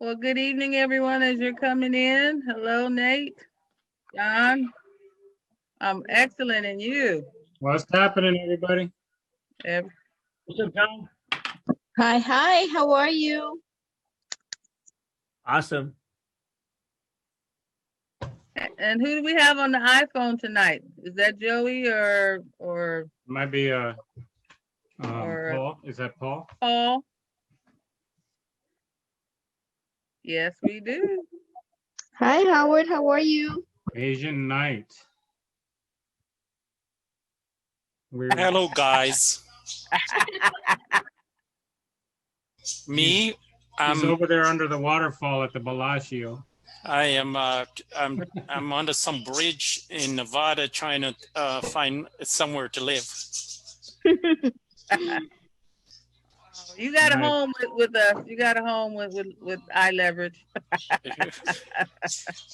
Well, good evening, everyone, as you're coming in. Hello, Nate, John. I'm excellent, and you? What's happening, everybody? Ev- What's up, John? Hi, hi, how are you? Awesome. And who do we have on the iPhone tonight? Is that Joey or Might be Or- Paul. Is that Paul? Paul? Yes, we do. Hi, Howard, how are you? Asian Night. We're Hello, guys. Me, he's I'm over there under the waterfall at the Bellagio. I am I'm under some bridge in Nevada trying to find somewhere to live. You got a Nice. home with us. You got a home with iLeverage.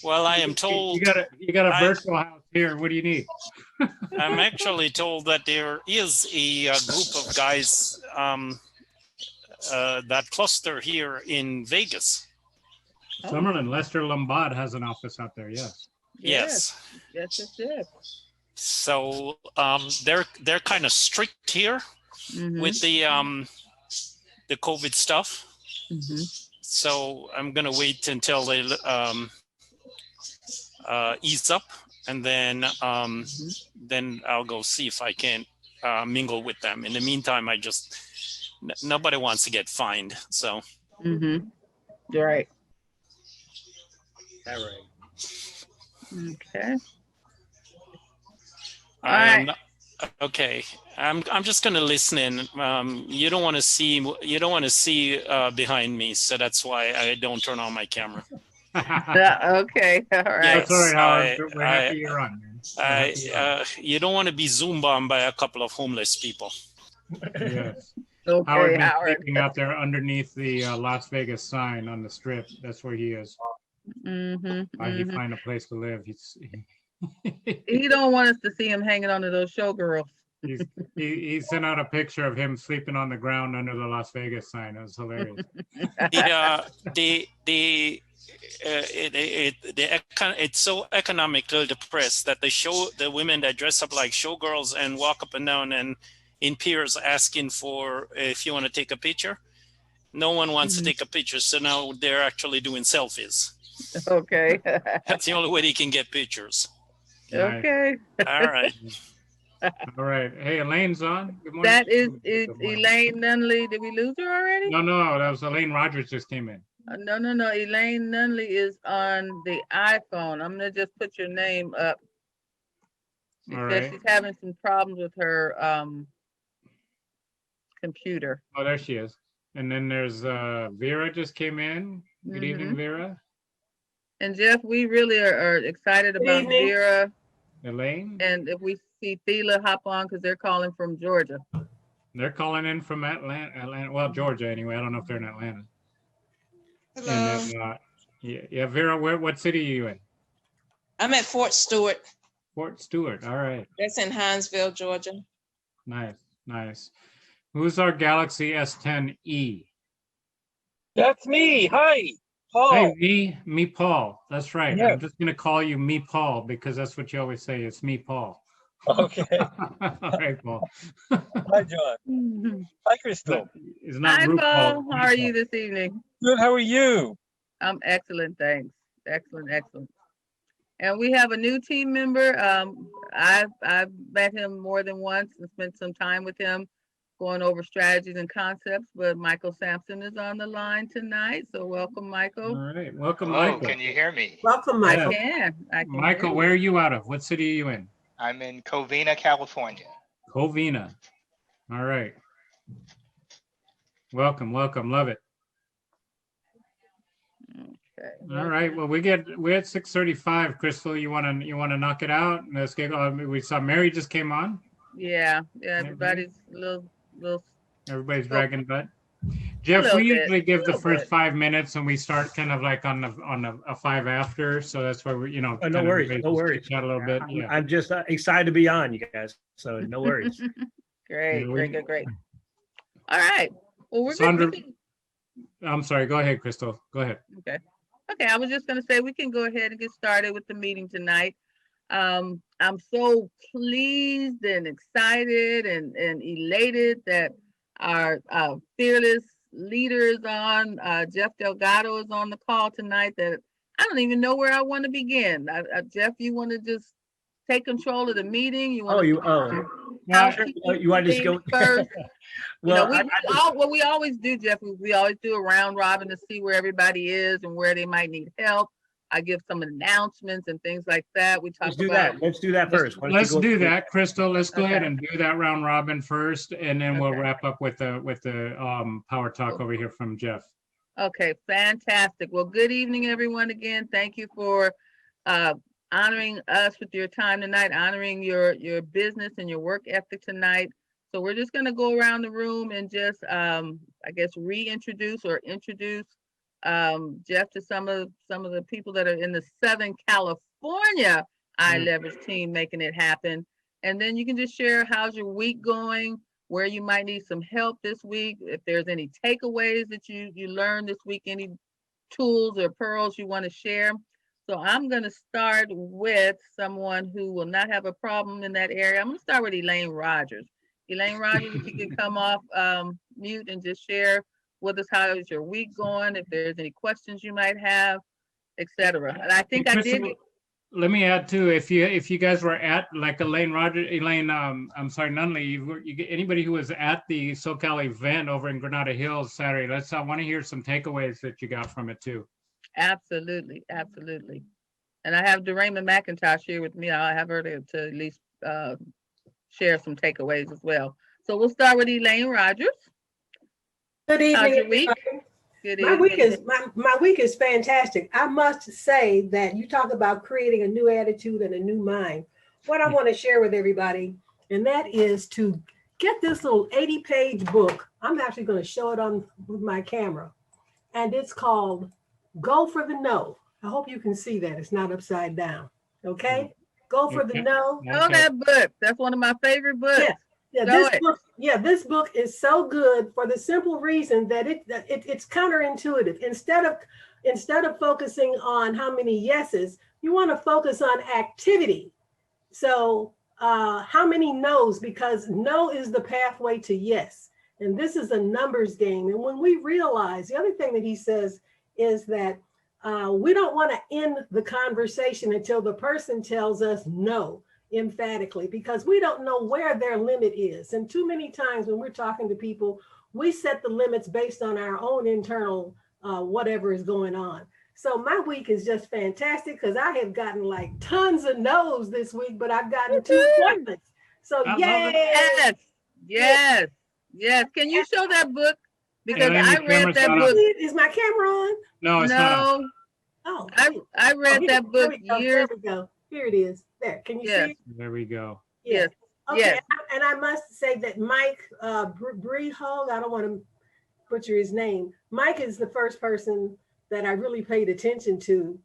Well, I am told You got a virtual house here. What do you need? I'm actually told that there is a group of guys that cluster here in Vegas. Summerlin, Lester Lombard has an office out there. Yes. Yes. Yes. So they're kind of strict here Mhm, with the COVID stuff. mhm. So I'm gonna wait until they ease up, and then I'll go see if I can mingle with them. In the meantime, nobody wants to get fined. So Mhm. Right. All right. Okay. All I am right. not, okay. I'm just gonna listen in. You don't want to see behind me, so that's why I don't turn on my camera. Okay. All right. That's all right, Howard. Yes, We're happy you're on, man. We're happy you're on. You don't want to be Zoom bombed by a couple of homeless people. Yes. Okay, Howard been Howard. sleeping out there underneath the Las Vegas sign on the strip. That's where he is. Mm-hmm, Why he find a place to live. He don't want us to see him hanging onto those showgirls. He sent out a picture of him sleeping on the ground under the Las Vegas sign. It was hilarious. It's so economically depressed that they show the women that dress up like showgirls and walk up and down and in peers asking for if you want to take a picture. No one wants to take a picture, so now they're actually doing selfies. Okay. That's the only way they can get pictures. Nice. Okay. All right. All right. Hey, Elaine's on. Good morning. That is Good morning. Elaine Nunley. Did we lose her already? No, that was Elaine Rogers just came in. No. Elaine Nunley is on the iPhone. I'm gonna just put your name up. She All said right. she's having some problems with her computer. Oh, there she is. And then there's Vera just came in. Good evening, Mhm. Vera. And Jeff, we really are excited about evening. Vera. Elaine. And if we see Thela hop on, because they're calling from Georgia. They're calling in from Atlanta. Well, Georgia anyway. I don't know if they're in Atlanta. Hello. And then, yeah, Vera, what city are you in? I'm at Fort Stewart. Fort Stewart. All right. That's in Hinesville, Georgia. Nice. Who's our Galaxy S10e? That's me. Hi, Paul. Hey, me, Paul. That's right. Yeah. I'm just gonna call you me, Paul, because that's what you always say. It's me, Paul. Okay. All right, Paul. Hi, John. Hi, Crystal. It's not Hi, RuPaul, Paul. it's How are me, you this evening? Good. How are you? I'm excellent, thanks. Excellent. And we have a new team member. I've met him more than once and spent some time with him going over strategies and concepts, but Michael Sampson is on the line tonight. So welcome, Paul. Michael. All right, welcome, Hello, Michael. can you hear me? Welcome, I Michael. can Michael, hear where you. are you out of? What city are you in? I'm in Covina, California. Covina. All right. Welcome. Love it. Okay. All right. Well, we're at 6:35. Crystal, you wanna knock it out? Let's get on. We saw Mary just came on. Yeah, everybody's a little Everybody's Oh. dragging butt. Jeff, little we bit, usually give the little first bit. 5 minutes and we start kind of like on a 5 after. So that's why we're, No kind of worries, everybody no just worries. chit chat a little bit. Yeah. I'm just excited to be on, you guys. So no worries. Great, Yeah, great. All right. Well, we're Sandra- good. I'm sorry. Go ahead, Crystal. Go ahead. Okay. Okay, I was just gonna say we can go ahead and get started with the meeting tonight. I'm so pleased and excited and elated that our fearless leader is on. Jeff Delgado is on the call tonight. That I don't even know where I want to begin. Jeff, you want to just take control of the meeting? You want You want to just go first? Well, What we always do, Jeff, we always do a round robin to see where everybody is and where they might need help. I give some announcements and things like that. We talk let's do about that. Let's do that first. Let's do that, Crystal. Let's go ahead Okay. and do that round robin first, and then we'll Okay. wrap up with the power talk over here from Jeff. Okay, fantastic. Well, good evening, everyone. Again, thank you for honoring us with your time tonight, honoring your business and your work ethic tonight. So we're just going to go around the room and just, I guess, reintroduce or introduce Jeff to some of the people that are in the Southern California iLeverage team making it happen. And then you can just share how's your week going, where you might need some help this week, if there's any takeaways that you learned this week, any tools or pearls you want to share. So I'm going to start with someone who will not have a problem in that area. I'm going to start with Elaine Rogers. Elaine Rogers, if you could come off mute and just share with us how is your week going, if there's any questions you might have, etc. And I think I did. Let me add too, if you guys were at like Elaine, I'm sorry, Nunley, anybody who was at the SoCal event over in Granada Hills Saturday, I want to hear some takeaways that you got from it too. Absolutely, absolutely. And I have Doraemon McIntosh here with me. I have her to at least share some takeaways as well. So we'll start with Elaine Rogers. Good evening. How's your week? Good my evening. my week is fantastic. I must say that you talk about creating a new attitude and a new mind. What I want to share with everybody, and that is to get this little 80-page book. I'm actually going to show it on with my camera, and it's called Go for the No. I hope you can see that it's not upside down. Okay, Go for the No. Know that book. That's one of my favorite books. Yeah, this book is so good for the simple reason that it's counterintuitive. Instead of focusing on how many yeses, you want to focus on activity. So how many no's? Because no is the pathway to yes. And this is a numbers game. And when we realize, the other thing that he says is that we don't want to end the conversation until the person tells us no emphatically, because we don't know where their limit is. And too many times when we're talking to people, we set the limits based on our own internal whatever is going on. So my week is just fantastic because I have gotten like tons of no's this week, but I've gotten 2 appointments. So yes. Can you show that book? Because Elaine, I read that book. Is my camera on? No, it's not. Oh, I read that book years. There we go. Here it is. There. Can you see? There we go. Yes. Okay. Yes. And I must say that Mike Brehog, I don't want to butcher his name. Mike is the first person that I really paid attention to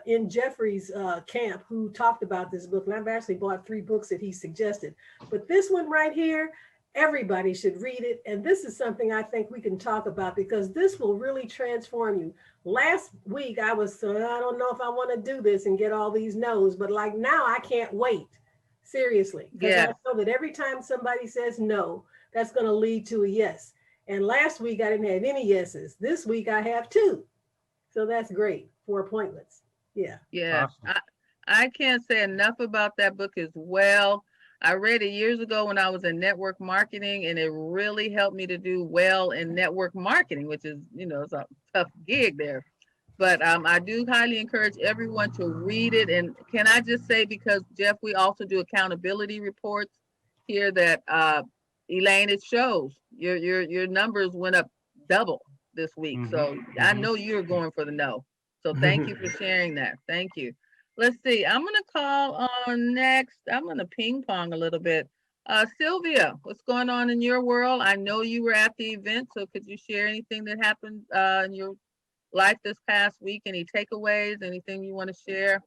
in Jeffrey's camp who talked about this book. And I've actually bought 3 books that he suggested. But this one right here, everybody should read it. And this is something I think we can talk about because this will really transform you. Last week, I was, I don't know if I want to do this and get all these no's, but like now I can't wait. Seriously. Because I know that every time somebody says no, that's going to lead to a yes. And last week, I didn't have any yeses. This week, I have 2. So that's great. 4 appointments. Yeah. Yeah. Awesome. I can't say enough about that book as well. I read it years ago when I was in network marketing, and it really helped me to do well in network marketing, which is, it's a tough gig there. But I do highly encourage everyone to read it. And can I just say, because Jeff, we also do accountability reports here that Elaine, it shows your numbers went up double this week. So I know you're going for the no. So thank you for sharing that. Thank you. Let's see. I'm going to call on next. I'm going to ping pong a little bit. Sylvia, what's going on in your world? I know you were at the event, so could you share anything that happened in your life this past week? Any takeaways? Anything you want to share?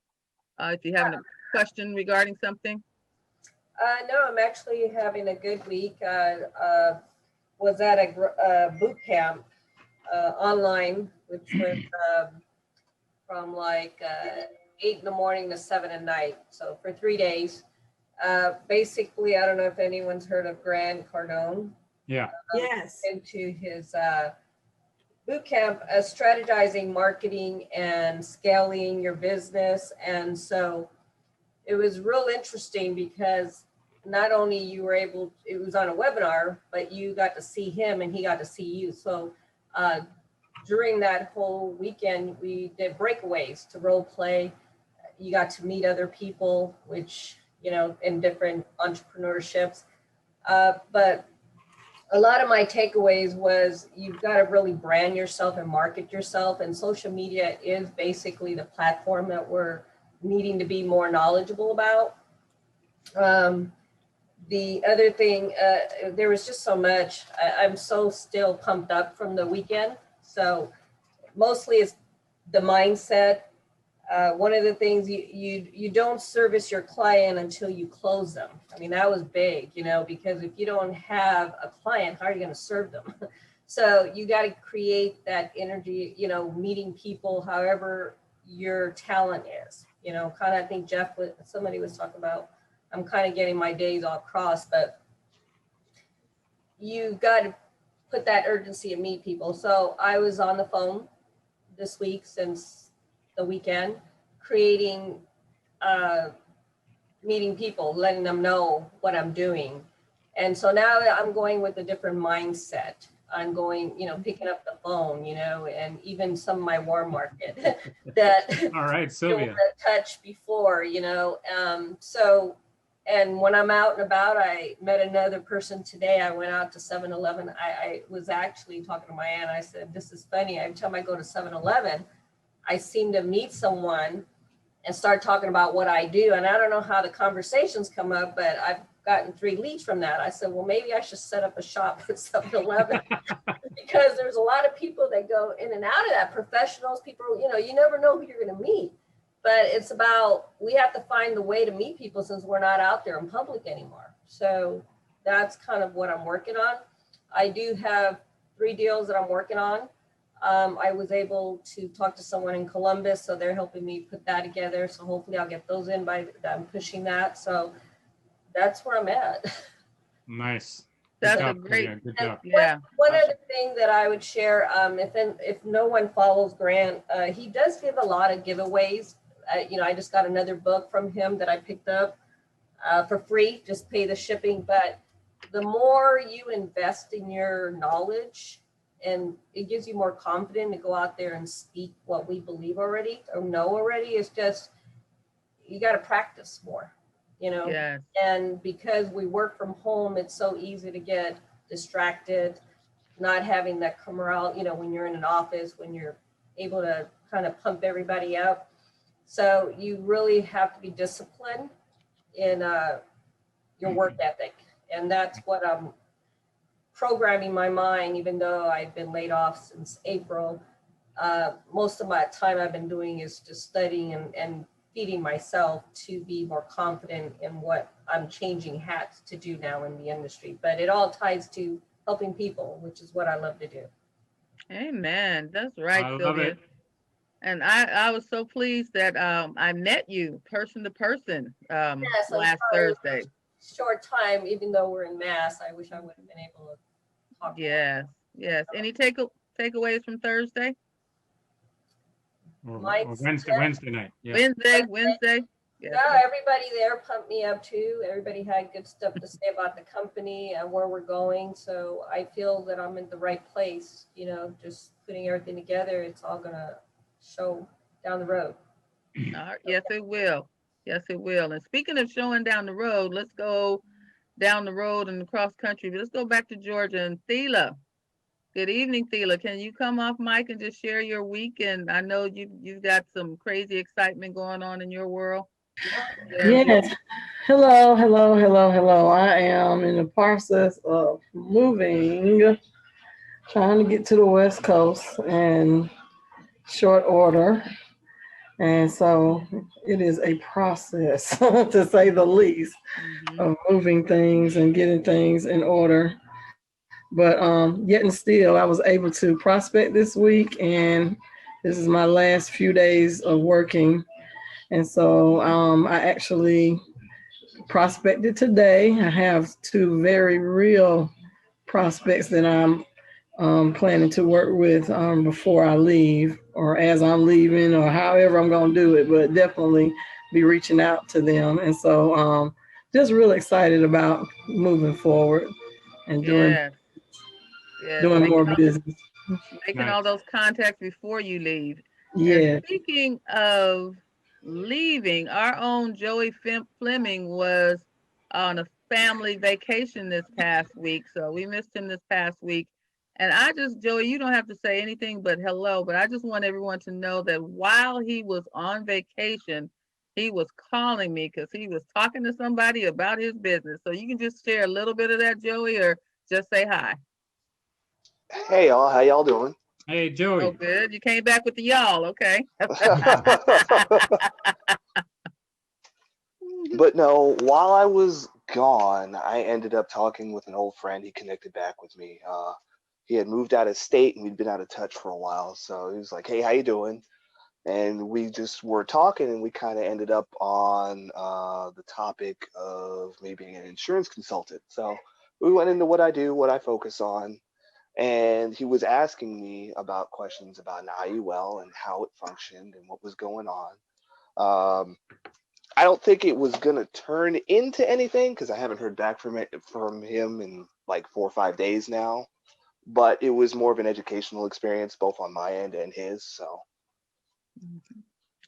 If you have a question regarding something. No, I'm actually having a good week. Was at a boot camp online, which was from like 8 in the morning to 7 at night. So for 3 days. Basically, I don't know if anyone's heard of Grant Cardone. Yeah. Yes. Into his boot camp, strategizing marketing and scaling your business. And so it was real interesting because not only you were able, it was on a webinar, but you got to see him and he got to see you. So during that whole weekend, we did breakaways to role play. You got to meet other people, which, you know, in different entrepreneurships. But a lot of my takeaways was you've got to really brand yourself and market yourself. And social media is basically the platform that we're needing to be more knowledgeable about. The other thing, there was just so much. I'm so still pumped up from the weekend. So mostly it's the mindset. One of the things you don't service your client until you close them. I mean, that was big, you know, because if you don't have a client, how are you going to serve them? So you got to create that energy, you know, meeting people, however your talent is, you know, kind of, I think somebody was talking about, I'm kind of getting my days all crossed, but you got to put that urgency and meet people. So I was on the phone this week since the weekend, creating, meeting people, letting them know what I'm doing. And so now I'm going with a different mindset. I'm going, you know, picking up the phone, you know, and even some of my warm market that All right, Sylvia. touched before, you know. So, and when I'm out and about, I met another person today. I went out to 7-Eleven. I was actually talking to my aunt. I said, this is funny. Every time I go to 7-Eleven, I seem to meet someone and start talking about what I do. And I don't know how the conversations come up, but I've gotten 3 leads from that. I said, well, maybe I should set up a shop at 7-Eleven because there's a lot of people that go in and out of that, professionals, people, you know, you never know who you're going to meet. But it's about, we have to find the way to meet people since we're not out there in public anymore. So that's kind of what I'm working on. I do have 3 deals that I'm working on. I was able to talk to someone in Columbus, so they're helping me put that together. So hopefully I'll get those in by, I'm pushing that. So that's where I'm at. Nice. That's Good a job, great, Sylvia. Good job. yeah. One other thing that I would share, if no one follows Grant, he does give a lot of giveaways. You know, I just got another book from him that I picked up for free, just pay the shipping. But the more you invest in your knowledge, and it gives you more confidence to go out there and speak what we believe already or know already. It's just, you got to practice more, you know? Yes. And because we work from home, it's so easy to get distracted, not having that camaraderie, you know, when you're in an office, when you're able to kind of pump everybody up. So you really have to be disciplined in your work ethic. And that's what I'm programming my mind, even though I've been laid off since April. Most of my time I've been doing is just studying and feeding myself to be more confident in what I'm changing hats to do now in the industry. But it all ties to helping people, which is what I love to do. Amen. That's right, I love Sylvia. it. And I was so pleased that I met you person to person Yes, I'm last sorry, Thursday. short time, even though we're in Mass, I wish I would have been able to talk. Yes, yes. Any takeaways from Thursday? Or Mindset. Wednesday night. Yeah. Wednesday. Yes. No, everybody there pumped me up too. Everybody had good stuff to say about the company and where we're going. So I feel that I'm in the right place, you know, just putting everything together. It's all gonna show down the road. All right. Yes, it will. Yes, it will. And speaking of showing down the road, let's go down the road and across country. But let's go back to Georgia and Thela. Good evening, Thela. Can you come off mic and just share your week? And I know you've got some crazy excitement going on in your world. Yes. Hello, hello, hello, hello. I am in the process of moving, trying to get to the West Coast in short order. And so it is a process, to say the least, of moving things and getting things in order. But yet and still, I was able to prospect this week, and this is my last few days of working. And so I actually prospected today. I have 2 very real prospects that I'm planning to work with before I leave, or as I'm leaving, or however I'm going to do it, but definitely be reaching out to them. And so just really excited about moving forward and doing Yes, yes, more business. making all those contacts before you leave. And Yeah. speaking of leaving, our own Joey Fleming was on a family vacation this past week. So we missed him this past week. And I just, Joey, you don't have to say anything but hello, but I just want everyone to know that while he was on vacation, he was calling me because he was talking to somebody about his business. So you can just share a little bit of that, Joey, or just say hi. Hey y'all, how y'all doing? Hey, Joey. Oh, good. You came back with the y'all, okay? But no, while I was gone, I ended up talking with an old friend. He connected back with me. He had moved out of state and we'd been out of touch for a while. So he was like, "Hey, how you doing?" And we just were talking, and we kind of ended up on the topic of me being an insurance consultant. So we went into what I do, what I focus on, and he was asking me about questions about an IUL and how it functioned and what was going on. I don't think it was gonna turn into anything because I haven't heard back from him in like 4 or 5 days now. But it was more of an educational experience, both on my end and his. So.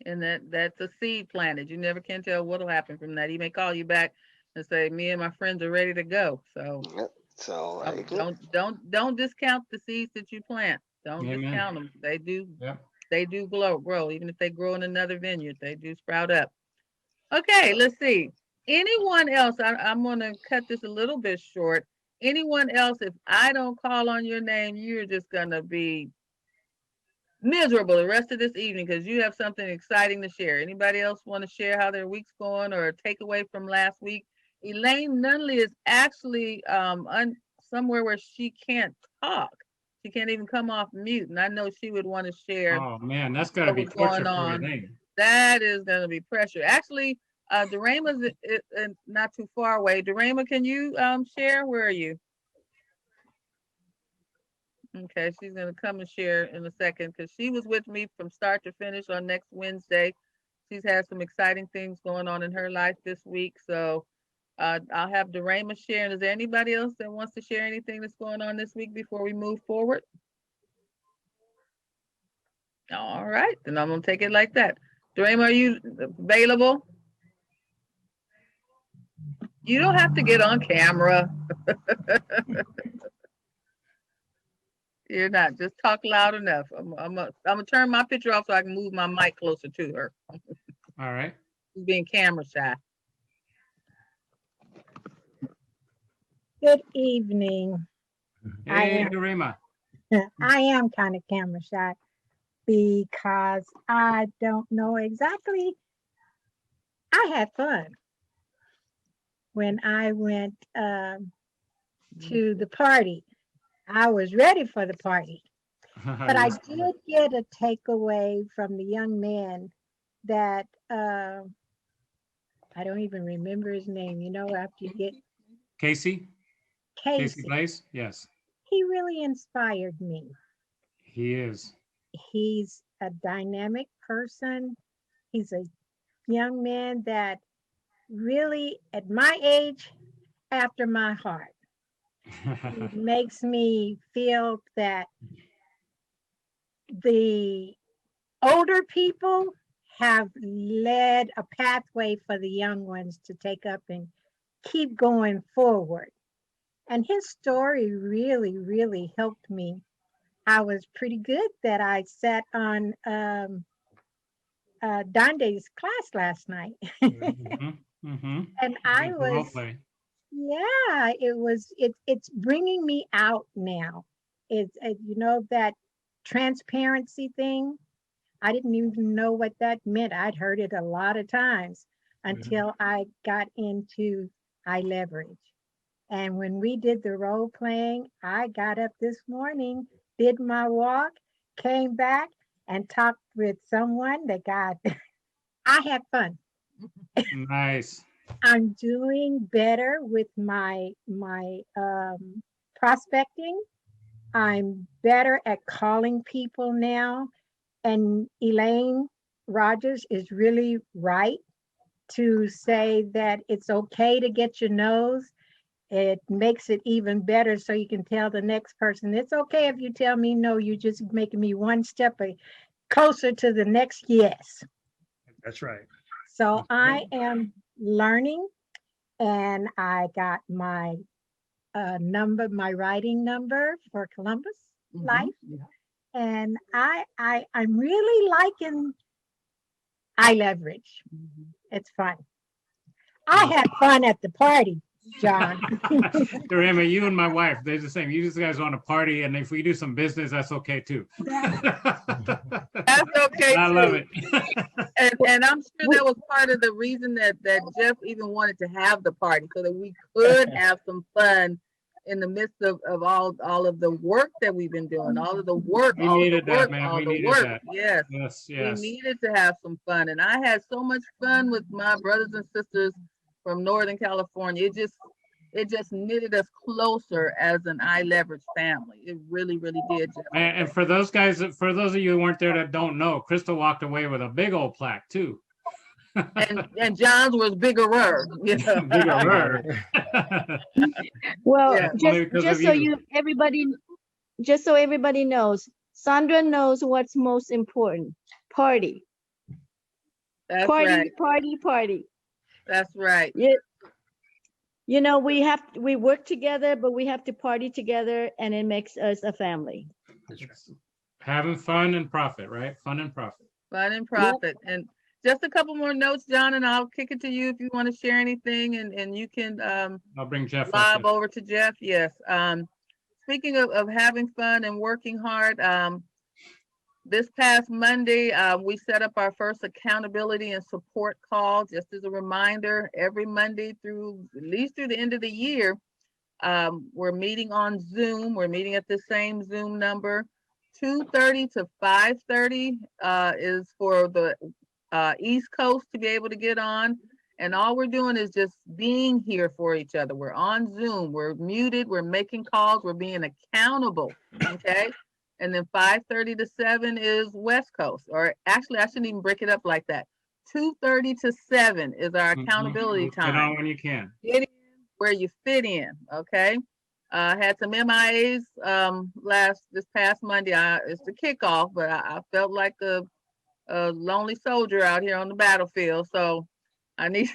And that's a seed planted. You never can tell what'll happen from that. He may call you back and say, "Me and my friends are ready to go." So. Yep. So don't discount the seeds that you plant. Don't discount them. They do. Yep. They do grow. Even if they grow in another vineyard, they do sprout up. Okay, let's see. Anyone else? I'm going to cut this a little bit short. Anyone else? If I don't call on your name, you're just going to be miserable the rest of this evening because you have something exciting to share. Anybody else want to share how their week's going or a takeaway from last week? Elaine Nunley is actually somewhere where she can't talk. She can't even come off mute, and I know she would want to share. Oh man, that's got to be torture for Elaine. That is going to be pressure. Actually, Dorema's not too far away. Dorema, can you share? Where are you? Okay, she's going to come and share in a second because she was with me from start to finish on next Wednesday. She's had some exciting things going on in her life this week. So I'll have Dorema share. And is there anybody else that wants to share anything that's going on this week before we move forward? All right, then I'm going to take it like that. Dorema, are you available? You don't have to get on camera. You're not. Just talk loud enough. I'm gonna turn my picture off so I can move my mic closer to her. All right. She's being camera shy. Good evening. Hey, Dorema. I am kind of camera shy because I don't know exactly. I had fun when I went to the party. I was ready for the party, but I did get a takeaway from the young man that I don't even remember his name. You know, after you get Casey Blaze. Yes. He really inspired me. He is. He's a dynamic person. He's a young man that really, at my age, after my heart. It makes me feel that the older people have led a pathway for the young ones to take up and keep going forward. And his story really, really helped me. I was pretty good that I sat on Dande's class last night. And I was, yeah, it's bringing me out now. It's, you know, that transparency thing. I didn't even know what that meant. I'd heard it a lot of times until I got into iLeverage. And when we did the role playing, I got up this morning, did my walk, came back and talked with someone that got, I had fun. Nice. I'm doing better with my prospecting. I'm better at calling people now. And Elaine Rogers is really right to say that it's okay to get your nose. It makes it even better so you can tell the next person, it's okay if you tell me no, you're just making me one step closer to the next yes. That's right. So I am learning, and I got my number, my writing number for Columbus Life. Yeah. And I'm really liking iLeverage. It's fun. I had fun at the party, John. Dorema, you and my wife, they're the same. You guys want to party, and if we do some business, that's okay too. That's okay I too. love it. And I'm sure that was part of the reason that Jeff even wanted to have the party, so that we could have some fun in the midst of all of the work that we've been doing, all of the work, We all needed of the work, that, man. all We the needed work. that. Yes. Yes, We yes. needed to have some fun. And I had so much fun with my brothers and sisters from Northern California. It just knitted us closer as an iLeverage family. It really, really did, Jeff. And for those guys, for those of you who weren't there that don't know, Crystal walked away with a big old plaque too. And John's was bigger. You know? Bigger. Well, Yeah. Only because just of so you. just so everybody knows, Sandra knows what's most important. Party. That's Party, right. party, party. That's right. You know, we work together, but we have to party together, and it makes us a family. Having fun and profit, right? Fun and profit. Fun and profit. And just a couple more notes, John, and I'll kick it to you if you want to share anything, and you can I'll bring Jeff up lob there. over to Jeff. Yes. Speaking of having fun and working hard, this past Monday, we set up our first accountability and support call. Just as a reminder, every Monday through at least through the end of the year, we're meeting on Zoom. We're meeting at the same Zoom number. 2:30 to 5:30 is for the East Coast to be able to get on. And all we're doing is just being here for each other. We're on Zoom. We're muted. We're making calls. We're being accountable. Okay. And then 5:30 to 7 is West Coast. Or actually, I shouldn't even break it up like that. 2:30 to 7 is our accountability time. Get on when you can. Get in where you fit in. Okay. Had some MIAs this past Monday. It's the kickoff, but I felt like a lonely soldier out here on the battlefield. So I need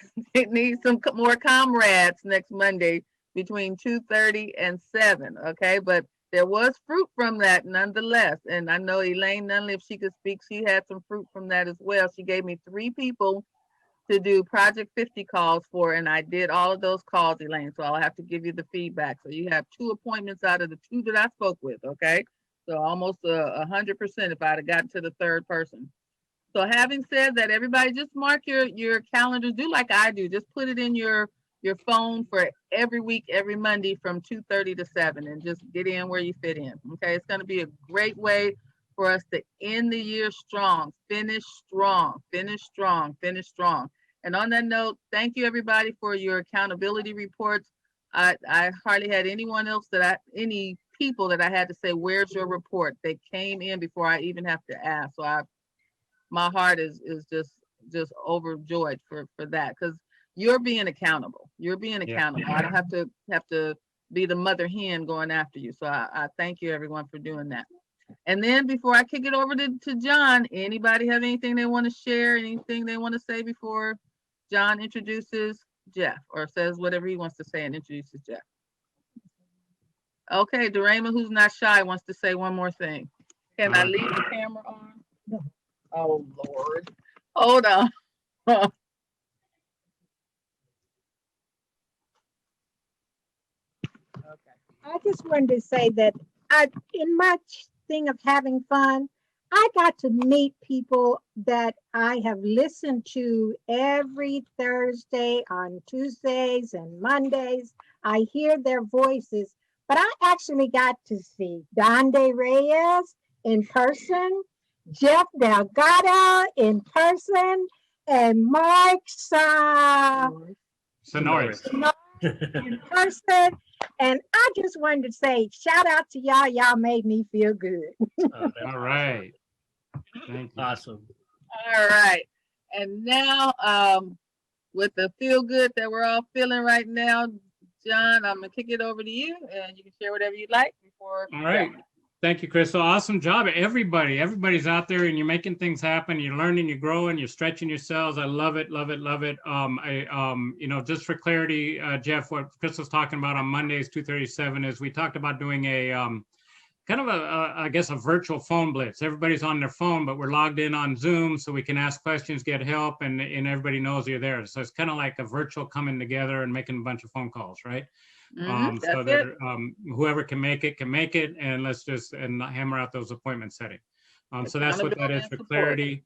some more comrades next Monday between 2:30 and 7. Okay, but there was fruit from that nonetheless. And I know Elaine Nunley, if she could speak, she had some fruit from that as well. She gave me 3 people to do Project 50 calls for, and I did all of those calls, Elaine. So I'll have to give you the feedback. So you have 2 appointments out of the 2 that I spoke with. Okay, so almost 100% if I'd have gotten to the 3rd person. So having said that, everybody just mark your calendars. Do like I do. Just put it in your phone for every week, every Monday from 2:30 to 7, and just get in where you fit in. Okay, it's going to be a great way for us to end the year strong, finish strong, finish strong, finish strong. And on that note, thank you everybody for your accountability reports. I hardly had any people that I had to say, where's your report? They came in before I even have to ask. So my heart is just overjoyed for that, because you're being accountable. You're being accountable. I don't have to be the mother hen going after you. So I thank you everyone for doing that. And then before I kick it over to John, anybody have anything they want to share, anything they want to say before John introduces Jeff, or says whatever he wants to say and introduces Jeff? Okay, Dorema, who's not shy, wants to say one more thing. Can I leave the camera on? Oh, Lord. Hold on. I just wanted to say that in my thing of having fun, I got to meet people that I have listened to every Thursday, on Tuesdays and Mondays. I hear their voices, but I actually got to see Donde Reyes in person, Jeff Delgado in person, and Mark Sonoris. in person. And I just wanted to say, shout out to y'all. Y'all made me feel good. All right. Thank you. Awesome. All right. And now, with the feel good that we're all feeling right now, John, I'm gonna kick it over to you, and you can share whatever you'd like before. All right. Thank you, Crystal. Awesome job. Everybody's out there and you're making things happen. You're learning, you're growing, you're stretching yourselves. I love it, love it, love it. Just for clarity, Jeff, what Crystal's talking about on Mondays, 2:37 is we talked about doing a kind of I guess a virtual phone blitz. Everybody's on their phone, but we're logged in on Zoom so we can ask questions, get help, and everybody knows you're there. So it's kind of like a virtual coming together and making a bunch of phone calls, right? So that whoever can make it, and let's just hammer out those appointment settings. So that's what that is for clarity.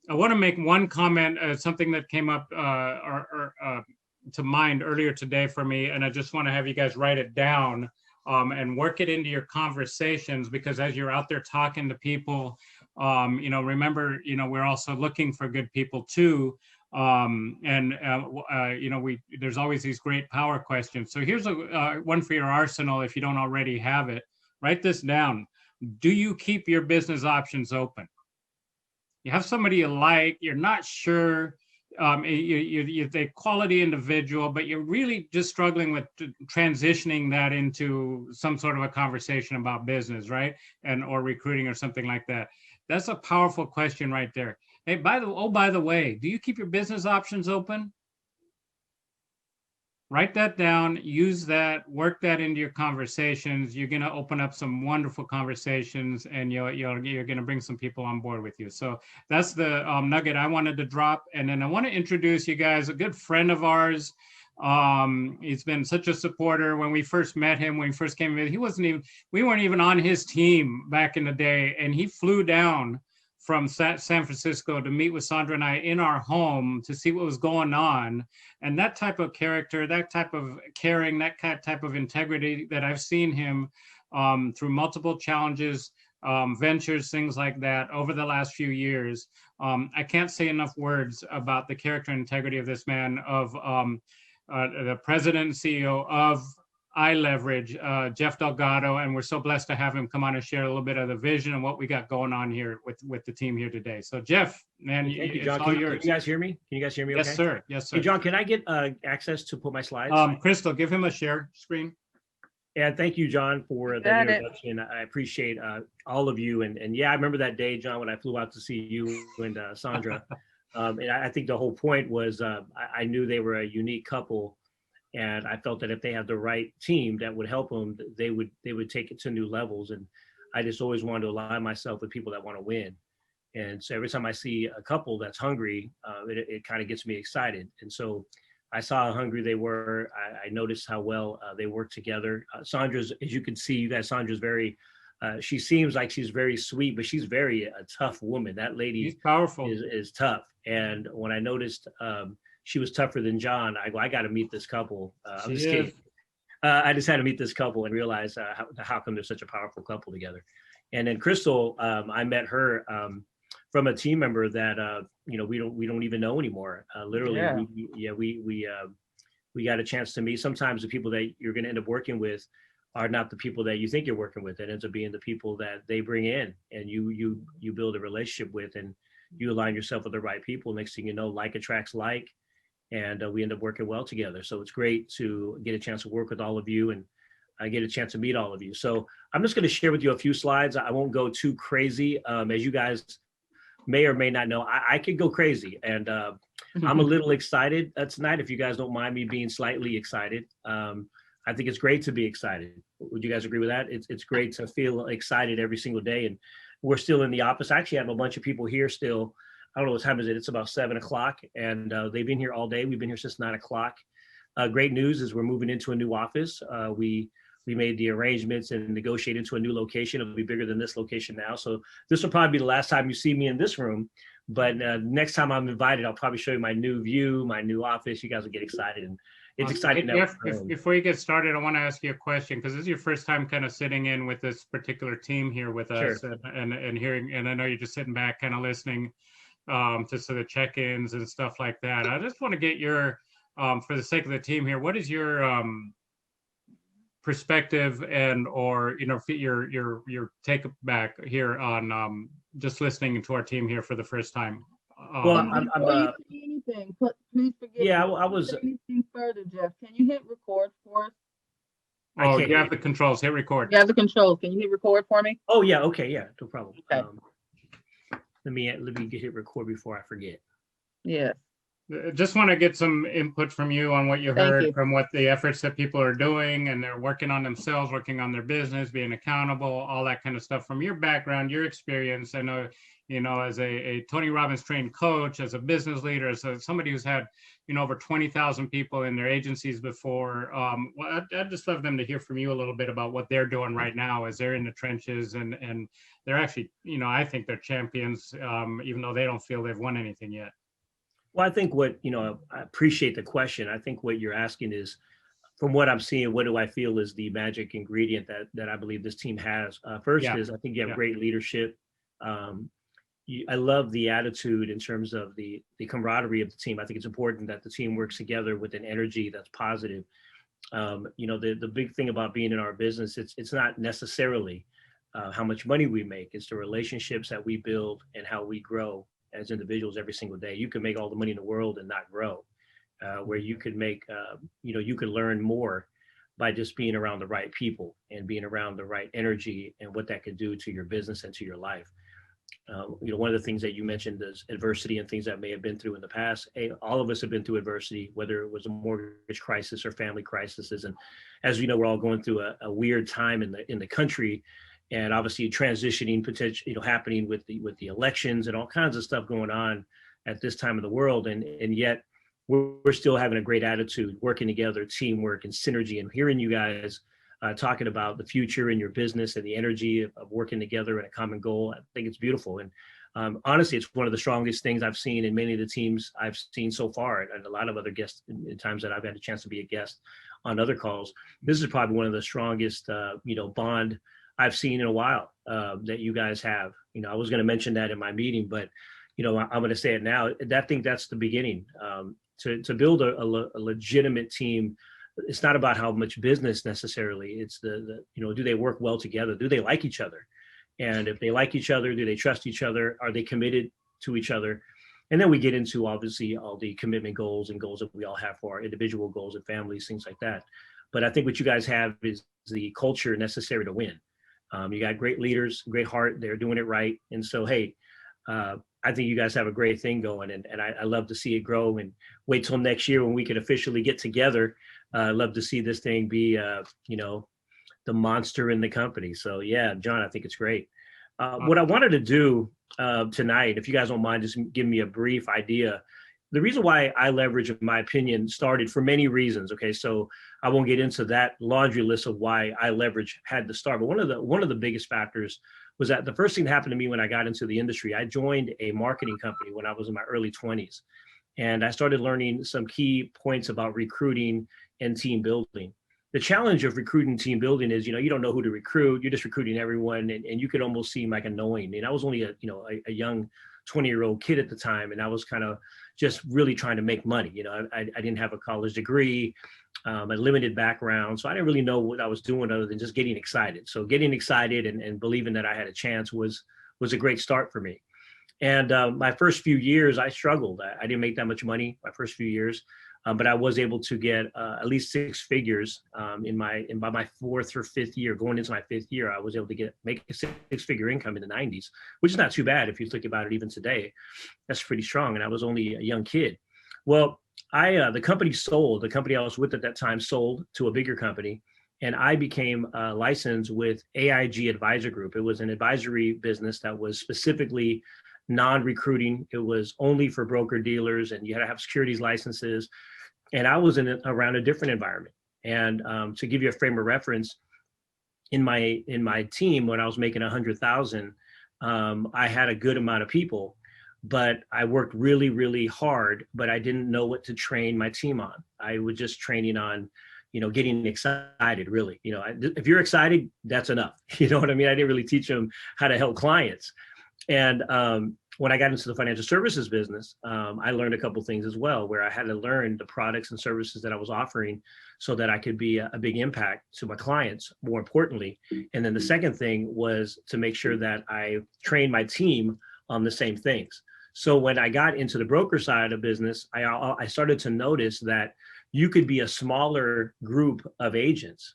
I want to make one comment, something that came up to mind earlier today for me, and I just want to have you guys write it down and work it into your conversations, because as you're out there talking to people, remember, we're also looking for good people too. There's always these great power questions. So here's one for your arsenal. If you don't already have it, write this down. Do you keep your business options open? You have somebody you like, you're not sure, you're a quality individual, but you're really just struggling with transitioning that into some sort of a conversation about business, right? Or recruiting or something like that. That's a powerful question right there. Hey, by the way, do you keep your business options open? Write that down, use that, work that into your conversations. You're going to open up some wonderful conversations, and you're going to bring some people on board with you. So that's the nugget I wanted to drop. And then I want to introduce you guys, a good friend of ours. He's been such a supporter. When we first met him, when he first came in, we weren't even on his team back in the day. And he flew down from San Francisco to meet with Sandra and I in our home to see what was going on. And that type of character, that type of caring, that type of integrity that I've seen him through multiple challenges, ventures, things like that over the last few years. I can't say enough words about the character and integrity of this man, of the president and CEO of iLeverage, Jeff Delgado, and we're so blessed to have him come on and share a little bit of the vision and what we got going on here with the team here today. So Jeff, man, Thank you, John. It's all Can yours. you guys hear me? Can you guys hear me? Yes, okay? sir. Yes, sir. Hey, John, can I get access to put my slides? Crystal, give him a share screen. Yeah, thank you, John, for the introduction. I appreciate all of you. And yeah, I remember that day, John, when I flew out to see you and Sandra. And I think the whole point was I knew they were a unique couple. And I felt that if they had the right team that would help them, they would take it to new levels. And I just always wanted to align myself with people that want to win. And so every time I see a couple that's hungry, it kind of gets me excited. And so I saw how hungry they were. I noticed how well they work together. Sandra's, as you can see, you guys, Sandra's very, she seems like she's very sweet, but she's a tough woman. That lady She's powerful. is tough. And when I noticed she was tougher than John, I got to meet this couple. I'm just kidding. I just had to meet this couple and realize how come they're such a powerful couple together. And then Crystal, I met her from a team member that we don't even know anymore. Literally, we got a chance to meet. Sometimes the people that you're going to end up working with are not the people that you think you're working with. It ends up being the people that they bring in, and you build a relationship with, and you align yourself with the right people. Next thing you know, like attracts like, and we end up working well together. So it's great to get a chance to work with all of you, and I get a chance to meet all of you. So I'm just going to share with you a few slides. I won't go too crazy. As you guys may or may not know, I could go crazy, and I'm a little excited tonight, if you guys don't mind me being slightly excited. I think it's great to be excited. Would you guys agree with that? It's great to feel excited every single day. And we're still in the office. I actually have a bunch of people here still. I don't know what time is it. It's about 7 o'clock, and they've been here all day. We've been here since 9 o'clock. Great news is we're moving into a new office. We made the arrangements and negotiated into a new location. It'll be bigger than this location now. So this will probably be the last time you see me in this room. But next time I'm invited, I'll probably show you my new view, my new office. You guys will get excited, and it's exciting. That Jeff, we're growing. before you get started, I want to ask you a question because this is your first time kind of sitting in with this particular team here with Sure. us and hearing, and I know you're just sitting back kind of listening to the check-ins and stuff like that. I just want to get your, for the sake of the team here, what is your perspective and or your take back here on just listening to our team here for the first time? Well, Before you say anything, please forgive yeah, me. I was. Say anything further, Jeff. Can you hit record for us? I Oh, can't you hear have the controls. Hit record. You have the controls. Can you hit record for me? Oh yeah, okay, yeah, no problem. Okay. Let me get hit record before I forget. Yes. Just want to get some input from you on what you Thank heard you. from what the efforts that people are doing, and they're working on themselves, working on their business, being accountable, all that kind of stuff. From your background, your experience, I know, as a Tony Robbins trained coach, as a business leader, as somebody who's had, over 20,000 people in their agencies before. Well, I'd just love them to hear from you a little bit about what they're doing right now as they're in the trenches, and they're actually, I think they're champions, even though they don't feel they've won anything yet. Well, I think I appreciate the question. I think what you're asking is, from what I'm seeing, what do I feel is the magic ingredient that I believe this team has? First is I think you have great leadership. I love the attitude in terms of the camaraderie of the team. I think it's important that the team works together with an energy that's positive. The big thing about being in our business, it's not necessarily how much money we make. It's the relationships that we build and how we grow as individuals every single day. You can make all the money in the world and not grow, where you could make, you could learn more by just being around the right people and being around the right energy and what that could do to your business and to your life. One of the things that you mentioned is adversity and things that may have been through in the past. All of us have been through adversity, whether it was a mortgage crisis or family crises. And as we know, we're all going through a weird time in the country, and obviously transitioning potential, happening with the elections and all kinds of stuff going on at this time of the world. And yet we're still having a great attitude, working together, teamwork and synergy, and hearing you guys talking about the future in your business and the energy of working together and a common goal. I think it's beautiful. And honestly, it's one of the strongest things I've seen in many of the teams I've seen so far, and a lot of other guests in times that I've had a chance to be a guest on other calls. This is probably one of the strongest, bond I've seen in a while that you guys have. I was going to mention that in my meeting, but I'm going to say it now. I think that's the beginning. To build a legitimate team, it's not about how much business necessarily. It's the do they work well together? Do they like each other? And if they like each other, do they trust each other? Are they committed to each other? And then we get into obviously all the commitment goals and goals that we all have for our individual goals and families, things like that. But I think what you guys have is the culture necessary to win. You got great leaders, great heart. They're doing it right. And so, hey, I think you guys have a great thing going, and I love to see it grow, and wait till next year when we can officially get together. I'd love to see this thing be, the monster in the company. So yeah, John, I think it's great. What I wanted to do tonight, if you guys don't mind, just give me a brief idea. The reason why iLeverage, in my opinion, started for many reasons. Okay, so I won't get into that laundry list of why iLeverage had to start. But one of the biggest factors was that the first thing that happened to me when I got into the industry, I joined a marketing company when I was in my early 20s. And I started learning some key points about recruiting and team building. The challenge of recruiting team building is, you don't know who to recruit. You're just recruiting everyone, and you could almost seem like annoying. And I was only a young 20-year-old kid at the time, and I was kind of just really trying to make money. I didn't have a college degree, a limited background, so I didn't really know what I was doing other than just getting excited. So getting excited and believing that I had a chance was a great start for me. And my first few years, I struggled. I didn't make that much money my first few years, but I was able to get at least six figures by my fourth or fifth year. Going into my fifth year, I was able to make a six-figure income in the 90s, which is not too bad if you think about it. Even today, that's pretty strong. And I was only a young kid. Well, the company I was with at that time sold to a bigger company, and I became licensed with AIG Advisor Group. It was an advisory business that was specifically non-recruiting. It was only for broker dealers, and you had to have securities licenses. And I was around a different environment. And to give you a frame of reference, in my team, when I was making 100,000, I had a good amount of people, but I worked really, really hard, but I didn't know what to train my team on. I was just training on, getting excited, really. If you're excited, that's enough. You know what I mean? I didn't really teach them how to help clients. And when I got into the financial services business, I learned a couple things as well, where I had to learn the products and services that I was offering so that I could be a big impact to my clients, more importantly. And then the second thing was to make sure that I trained my team on the same things. So when I got into the broker side of business, I started to notice that you could be a smaller group of agents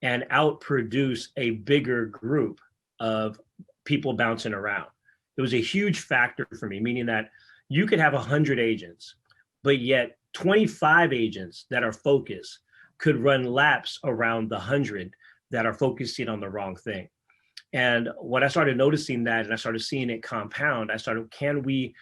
and outproduce a bigger group of people bouncing around. It was a huge factor for me, meaning that you could have 100 agents, but yet 25 agents that are focused could run laps around the 100 that are focusing on the wrong thing. And when I started noticing that and I started seeing it compound, I started, can we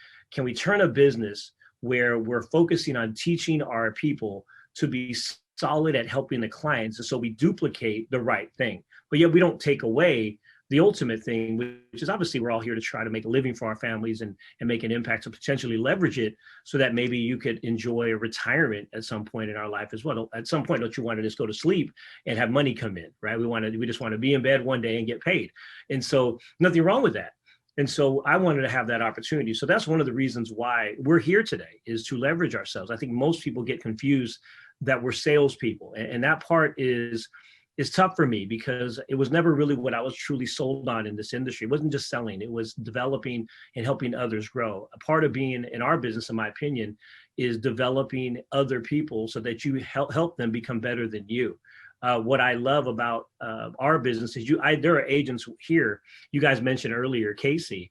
turn a business where we're focusing on teaching our people to be solid at helping the clients, and so we duplicate the right thing, but yet we don't take away the ultimate thing, which is obviously we're all here to try to make a living for our families and make an impact, to potentially leverage it so that maybe you could enjoy a retirement at some point in our life as well. At some point, don't you want to just go to sleep and have money come in, right? We just want to be in bed one day and get paid. And so nothing wrong with that. And so I wanted to have that opportunity. So that's one of the reasons why we're here today, is to leverage ourselves. I think most people get confused that we're salespeople. And that part is tough for me, because it was never really what I was truly sold on in this industry. It wasn't just selling, it was developing and helping others grow. A part of being in our business, in my opinion, is developing other people so that you help them become better than you. What I love about our business is there are agents here. You guys mentioned earlier, Casey.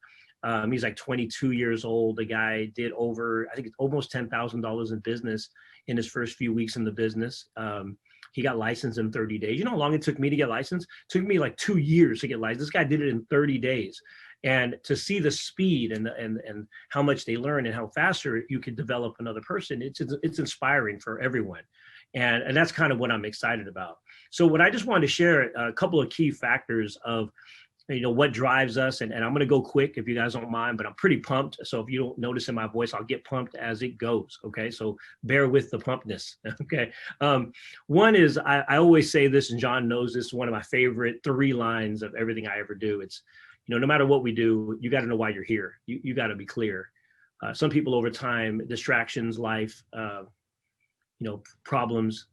He's like 22 years old. The guy did over, I think it's almost $10,000 in business in his first few weeks in the business. He got licensed in 30 days. You know how long it took me to get licensed? It took me like 2 years to get licensed. This guy did it in 30 days. And to see the speed and how much they learn and how faster you could develop another person, it's inspiring for everyone. And that's kind of what I'm excited about. So what I just wanted to share, a couple of key factors of what drives us, and I'm going to go quick if you guys don't mind, but I'm pretty pumped. So if you don't notice in my voice, I'll get pumped as it goes. Okay, so bear with the pumpness. Okay, one is I always say this, and John knows this, one of my favorite 3 lines of everything I ever do. It's, no matter what we do, you got to know why you're here. You got to be clear. Some people over time, distractions, life, problems,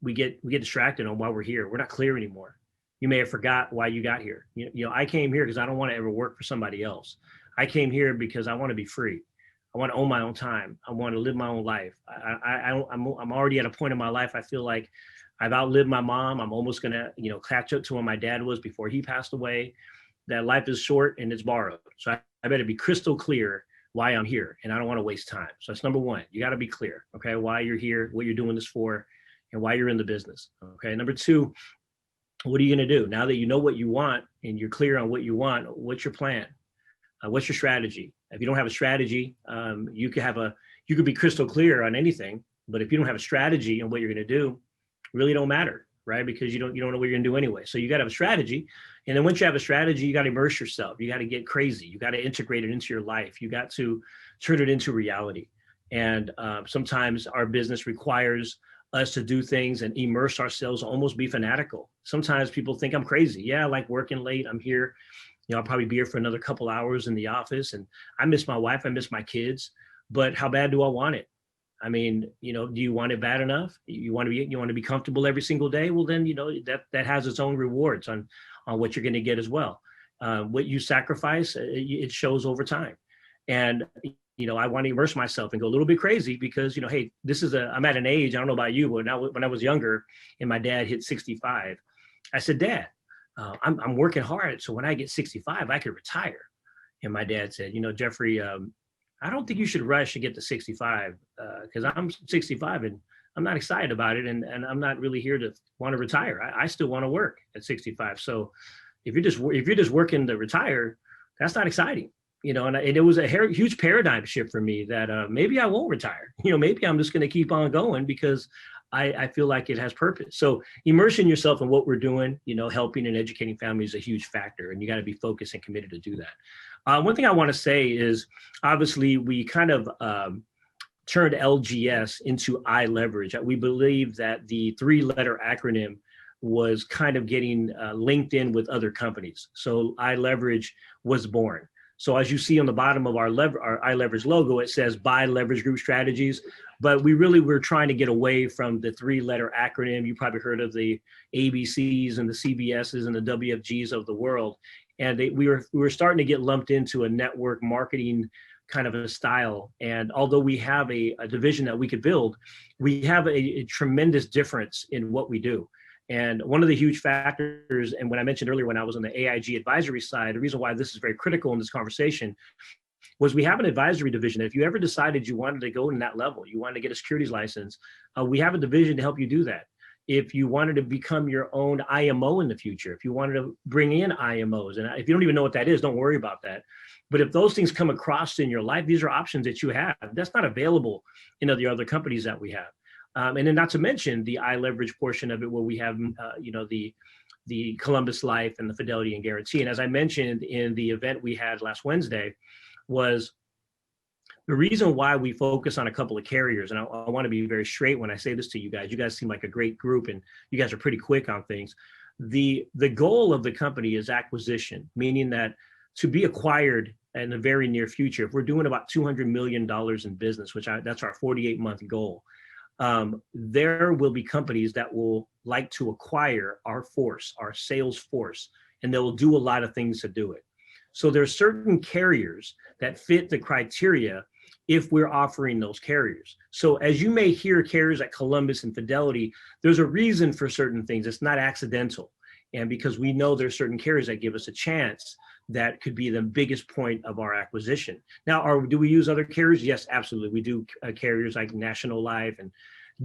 we get distracted on why we're here. We're not clear anymore. You may have forgot why you got here. I came here because I don't want to ever work for somebody else. I came here because I want to be free. I want to own my own time. I want to live my own life. I'm already at a point in my life. I feel like I've outlived my mom. I'm almost going to, catch up to where my dad was before he passed away. That life is short and it's borrowed. So I better be crystal clear why I'm here, and I don't want to waste time. So that's number one. You got to be clear, okay, why you're here, what you're doing this for, and why you're in the business. Okay. Number two, what are you going to do now that you know what you want and you're clear on what you want? What's your plan? What's your strategy? If you don't have a strategy, you could be crystal clear on anything, but if you don't have a strategy on what you're going to do, really don't matter, right? Because you don't know what you're going to do anyway. So you got to have a strategy, and then once you have a strategy, you got to immerse yourself. You got to get crazy. You got to integrate it into your life. You got to turn it into reality. And sometimes our business requires us to do things and immerse ourselves, almost be fanatical. Sometimes people think I'm crazy. Yeah, I like working late. I'm here. I'll probably be here for another couple hours in the office, and I miss my wife. I miss my kids, but how bad do I want it? I mean, do you want it bad enough? You want to be comfortable every single day? Well, then, that has its own rewards on what you're going to get as well. What you sacrifice, it shows over time. And I want to immerse myself and go a little bit crazy because, hey, I'm at an age, I don't know about you, but now when I was younger and my dad hit 65, I said, Dad, I'm working hard. So when I get 65, I could retire. And my dad said, Jeffrey, I don't think you should rush to get to 65 because I'm 65 and I'm not excited about it. And I'm not really here to want to retire. I still want to work at 65. So if you're just working to retire, that's not exciting. And it was a huge paradigm shift for me that maybe I won't retire. Maybe I'm just going to keep on going because I feel like it has purpose. So immersing yourself in what we're doing, you know, helping and educating families is a huge factor, and you got to be focused and committed to do that. One thing I want to say is, obviously, we kind of turned LGS into iLeverage. We believe that the 3-letter acronym was kind of getting linked in with other companies. So iLeverage was born. So as you see on the bottom of our iLeverage logo, it says by Leverage Group Strategies, but we really were trying to get away from the 3-letter acronym. You probably heard of the ABCs and the CBSs and the WFGs of the world. And we were starting to get lumped into a network marketing kind of a style. And although we have a division that we could build, we have a tremendous difference in what we do. And one of the huge factors, and when I mentioned earlier when I was on the AIG advisory side, the reason why this is very critical in this conversation was we have an advisory division. If you ever decided you wanted to go in that level, you wanted to get a securities license, we have a division to help you do that. If you wanted to become your own IMO in the future, if you wanted to bring in IMOs, and if you don't even know what that is, don't worry about that. But if those things come across in your life, these are options that you have. That's not available in the other companies that we have. And then not to mention the iLeverage portion of it, where we have, you know, the Columbus Life and the Fidelity and Guarantee. And as I mentioned in the event we had last Wednesday, was the reason why we focus on a couple of carriers. And I want to be very straight when I say this to you guys. You guys seem like a great group, and you guys are pretty quick on things. The goal of the company is acquisition, meaning that to be acquired in the very near future, if we're doing about $200 million in business, that's our 48-month goal. There will be companies that will like to acquire our force, our sales force, and they will do a lot of things to do it. So there are certain carriers that fit the criteria if we're offering those carriers. So as you may hear carriers like Columbus and Fidelity, there's a reason for certain things. It's not accidental. And because we know there's certain carriers that give us a chance, that could be the biggest point of our acquisition. Now, do we use other carriers? Yes, absolutely. We do carriers like National Life and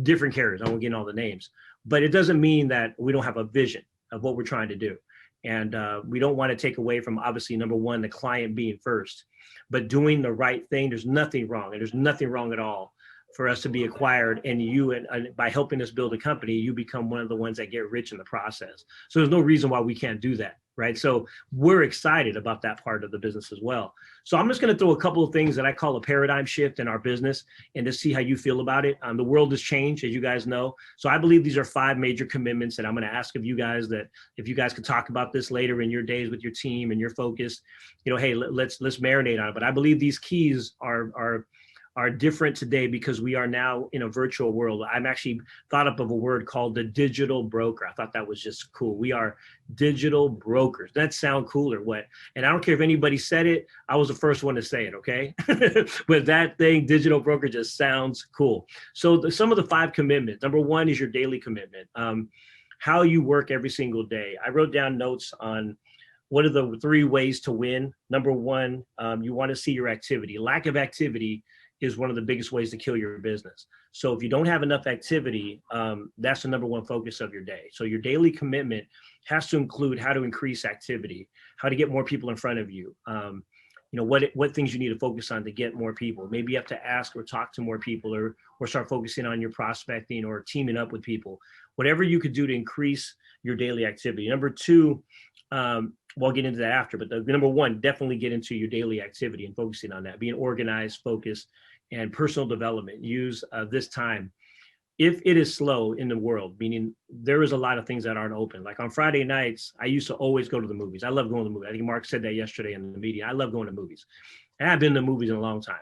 different carriers. I won't get into all the names, but it doesn't mean that we don't have a vision of what we're trying to do. And we don't want to take away from, obviously, number one, the client being first, but doing the right thing. There's nothing wrong, and there's nothing wrong at all for us to be acquired, and you, and by helping us build a company, you become one of the ones that get rich in the process. So there's no reason why we can't do that, right? So we're excited about that part of the business as well. So I'm just going to throw a couple of things that I call a paradigm shift in our business, and to see how you feel about it. The world has changed, as you guys know. So I believe these are 5 major commitments that I'm going to ask of you guys, that if you guys could talk about this later in your days with your team and your focus, you know, hey, let's marinate on it. But I believe these keys are different today because we are now in a virtual world. I'm actually thought up of a word called the digital broker. I thought that was just cool. We are digital brokers. That sound cool or what? And I don't care if anybody said it. I was the first one to say it, okay? But that thing, digital broker, just sounds cool. So some of the 5 commitments. Number 1 is your daily commitment. How you work every single day. I wrote down notes on what are the 3 ways to win. Number 1, you want to see your activity. Lack of activity is one of the biggest ways to kill your business. So if you don't have enough activity, that's the number 1 focus of your day. So your daily commitment has to include how to increase activity, how to get more people in front of you. You know, what things you need to focus on to get more people. Maybe you have to ask or talk to more people, or start focusing on your prospecting or teaming up with people. Whatever you could do to increase your daily activity. Number 2, we'll get into that after, but the number 1, definitely get into your daily activity and focusing on that, being organized, focused, and personal development. Use this time. If it is slow in the world, meaning there is a lot of things that aren't open. Like on Friday nights, I used to always go to the movies. I love going to the movies. I think Mark said that yesterday in the meeting. I love going to movies. And I've been to movies in a long time.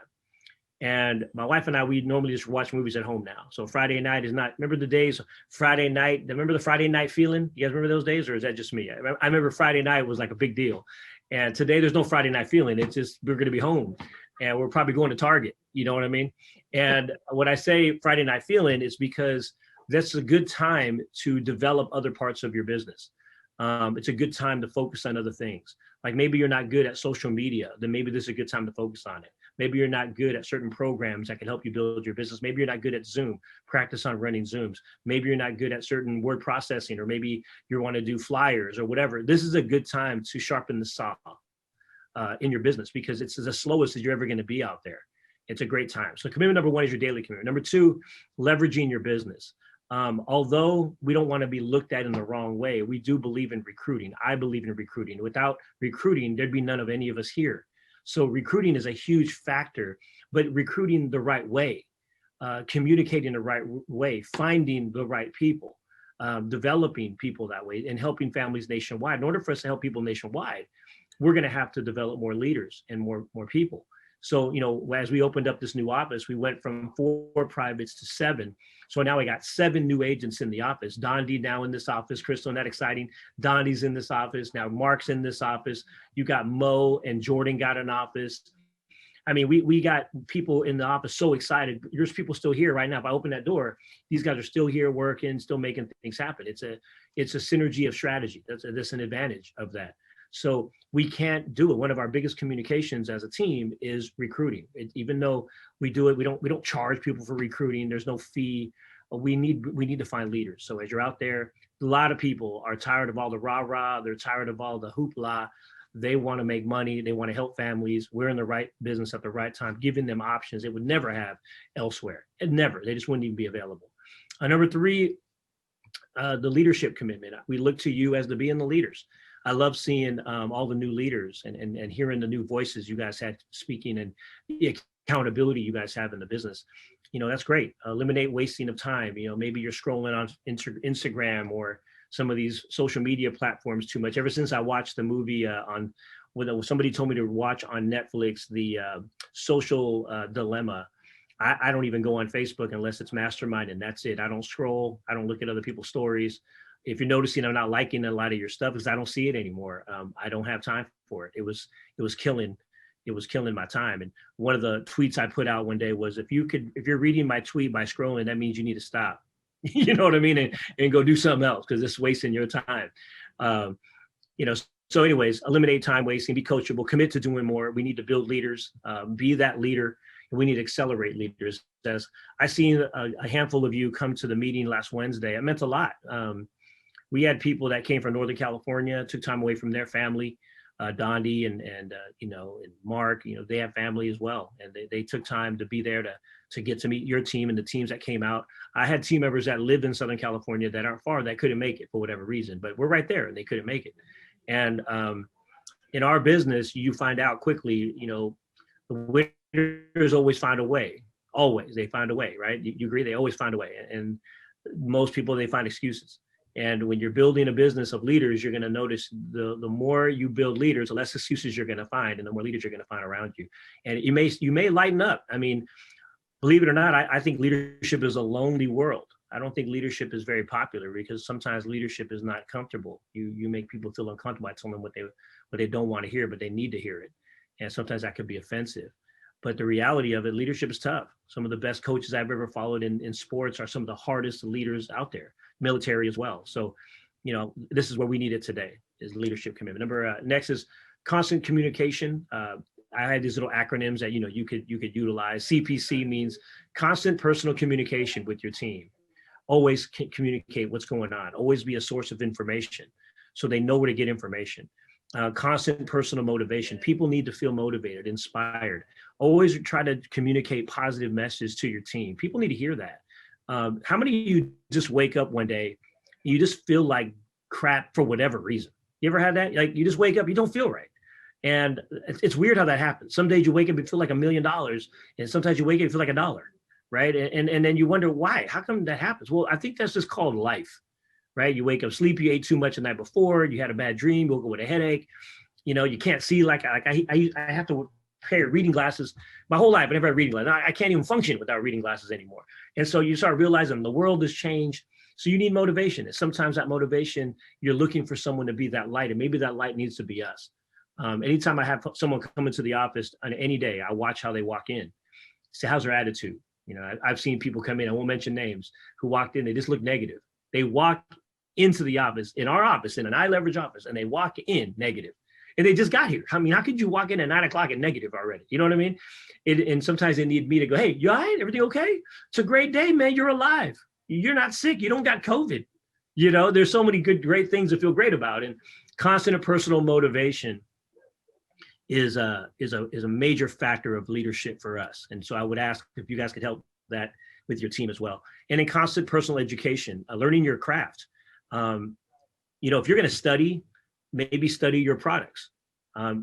And my wife and I, we normally just watch movies at home now. So Friday night is not, remember the days, Friday night, remember the Friday night feeling? You guys remember those days, or is that just me? I remember Friday night was like a big deal. And today there's no Friday night feeling. It's just, we're going to be home and we're probably going to Target. You know what I mean? And when I say Friday night feeling, it's because that's a good time to develop other parts of your business. It's a good time to focus on other things. Like maybe you're not good at social media, then maybe this is a good time to focus on it. Maybe you're not good at certain programs that can help you build your business. Maybe you're not good at Zoom, practice on running Zooms. Maybe you're not good at certain word processing, or maybe you want to do flyers or whatever. This is a good time to sharpen the saw in your business, because it's the slowest that you're ever going to be out there. It's a great time. So commitment number 1 is your daily commitment. Number 2, leveraging your business. Although we don't want to be looked at in the wrong way, we do believe in recruiting. I believe in recruiting. Without recruiting, there'd be none of any of us here. So recruiting is a huge factor, but recruiting the right way, communicating the right way, finding the right people, developing people that way, and helping families nationwide. In order for us to help people nationwide, we're going to have to develop more leaders and more people. So, you know, as we opened up this new office, we went from 4 privates to 7. So now we got 7 new agents in the office. Dondi now in this office. Crystal, isn't that exciting? Dondi's in this office. Now Mark's in this office. You got Mo and Jordan got an office. I mean, we got people in the office so excited. There's people still here right now. If I open that door, these guys are still here working, still making things happen. It's a synergy of strategy. That's an advantage of that. So we can't do it. One of our biggest communications as a team is recruiting. Even though we do it, we don't charge people for recruiting. There's no fee. We need to find leaders. So as you're out there, a lot of people are tired of all the rah-rah. They're tired of all the hoopla. They want to make money. They want to help families. We're in the right business at the right time, giving them options they would never have elsewhere. And never. They just wouldn't even be available. Number 3, the leadership commitment. We look to you as to being the leaders. I love seeing all the new leaders and hearing the new voices you guys had speaking and the accountability you guys have in the business. You know, that's great. Eliminate wasting of time. You know, maybe you're scrolling on Instagram or some of these social media platforms too much. Ever since I watched the movie when somebody told me to watch on Netflix, the Social Dilemma, I don't even go on Facebook unless it's Mastermind, and that's it. I don't scroll. I don't look at other people's stories. If you're noticing, I'm not liking a lot of your stuff because I don't see it anymore. I don't have time for it. It was killing my time. And one of the tweets I put out one day was, if you're reading my tweet by scrolling, that means you need to stop. You know what I mean? And go do something else because it's wasting your time. You know, so anyways, eliminate time wasting, be coachable, commit to doing more. We need to build leaders, be that leader, and we need to accelerate leaders. As I seen a handful of you come to the meeting last Wednesday, it meant a lot. We had people that came from Northern California, took time away from their family, Dondi and you know, and Mark, you know, they have family as well. And they took time to be there to get to meet your team and the teams that came out. I had team members that lived in Southern California that aren't far that couldn't make it for whatever reason, but we're right there and they couldn't make it. And in our business, you find out quickly, you know, the winners always find a way. Always, they find a way, right? You agree? They always find a way. And most people, they find excuses. And when you're building a business of leaders, you're going to notice the more you build leaders, the less excuses you're going to find, and the more leaders you're going to find around you. And you may lighten up. I mean, believe it or not, I think leadership is a lonely world. I don't think leadership is very popular because sometimes leadership is not comfortable. You make people feel uncomfortable by telling them what they don't want to hear, but they need to hear it. And sometimes that could be offensive. But the reality of it, leadership is tough. Some of the best coaches I've ever followed in sports are some of the hardest leaders out there, military as well. So, you know, this is what we need it today, is leadership commitment. Next is constant communication. I had these little acronyms that, you know, you could utilize. CPC means constant personal communication with your team. Always communicate what's going on. Always be a source of information so they know where to get information. Constant personal motivation. People need to feel motivated, inspired. Always try to communicate positive messages to your team. People need to hear that. How many of you just wake up one day, you just feel like crap for whatever reason? You ever had that? Like you just wake up, you don't feel right. And it's weird how that happens. Some days you wake up, you feel like $1 million. And sometimes you wake up, you feel like $1, right? And then you wonder why, how come that happens? Well, I think that's just called life. Right? You wake up sleepy, you ate too much the night before, you had a bad dream, woke up with a headache, you know, you can't see, like I have to pair reading glasses my whole life. I never had reading glasses. I can't even function without reading glasses anymore. And so you start realizing the world has changed. So you need motivation. And sometimes that motivation, you're looking for someone to be that light, and maybe that light needs to be us. Anytime I have someone come into the office on any day, I watch how they walk in. Say, how's their attitude? You know, I've seen people come in, I won't mention names, who walked in, they just look negative. They walk into the office, in our office, in an iLeverage office, and they walk in negative. And they just got here. I mean, how could you walk in at 9 o'clock at negative already? You know what I mean? And sometimes they need me to go, hey, you all right? Everything okay? It's a great day, man. You're alive. You're not sick. You don't got COVID. You know, there's so many great things to feel great about. And constant personal motivation is a major factor of leadership for us. And so I would ask if you guys could help that with your team as well. And in constant personal education, learning your craft. You know, if you're going to study, maybe study your products.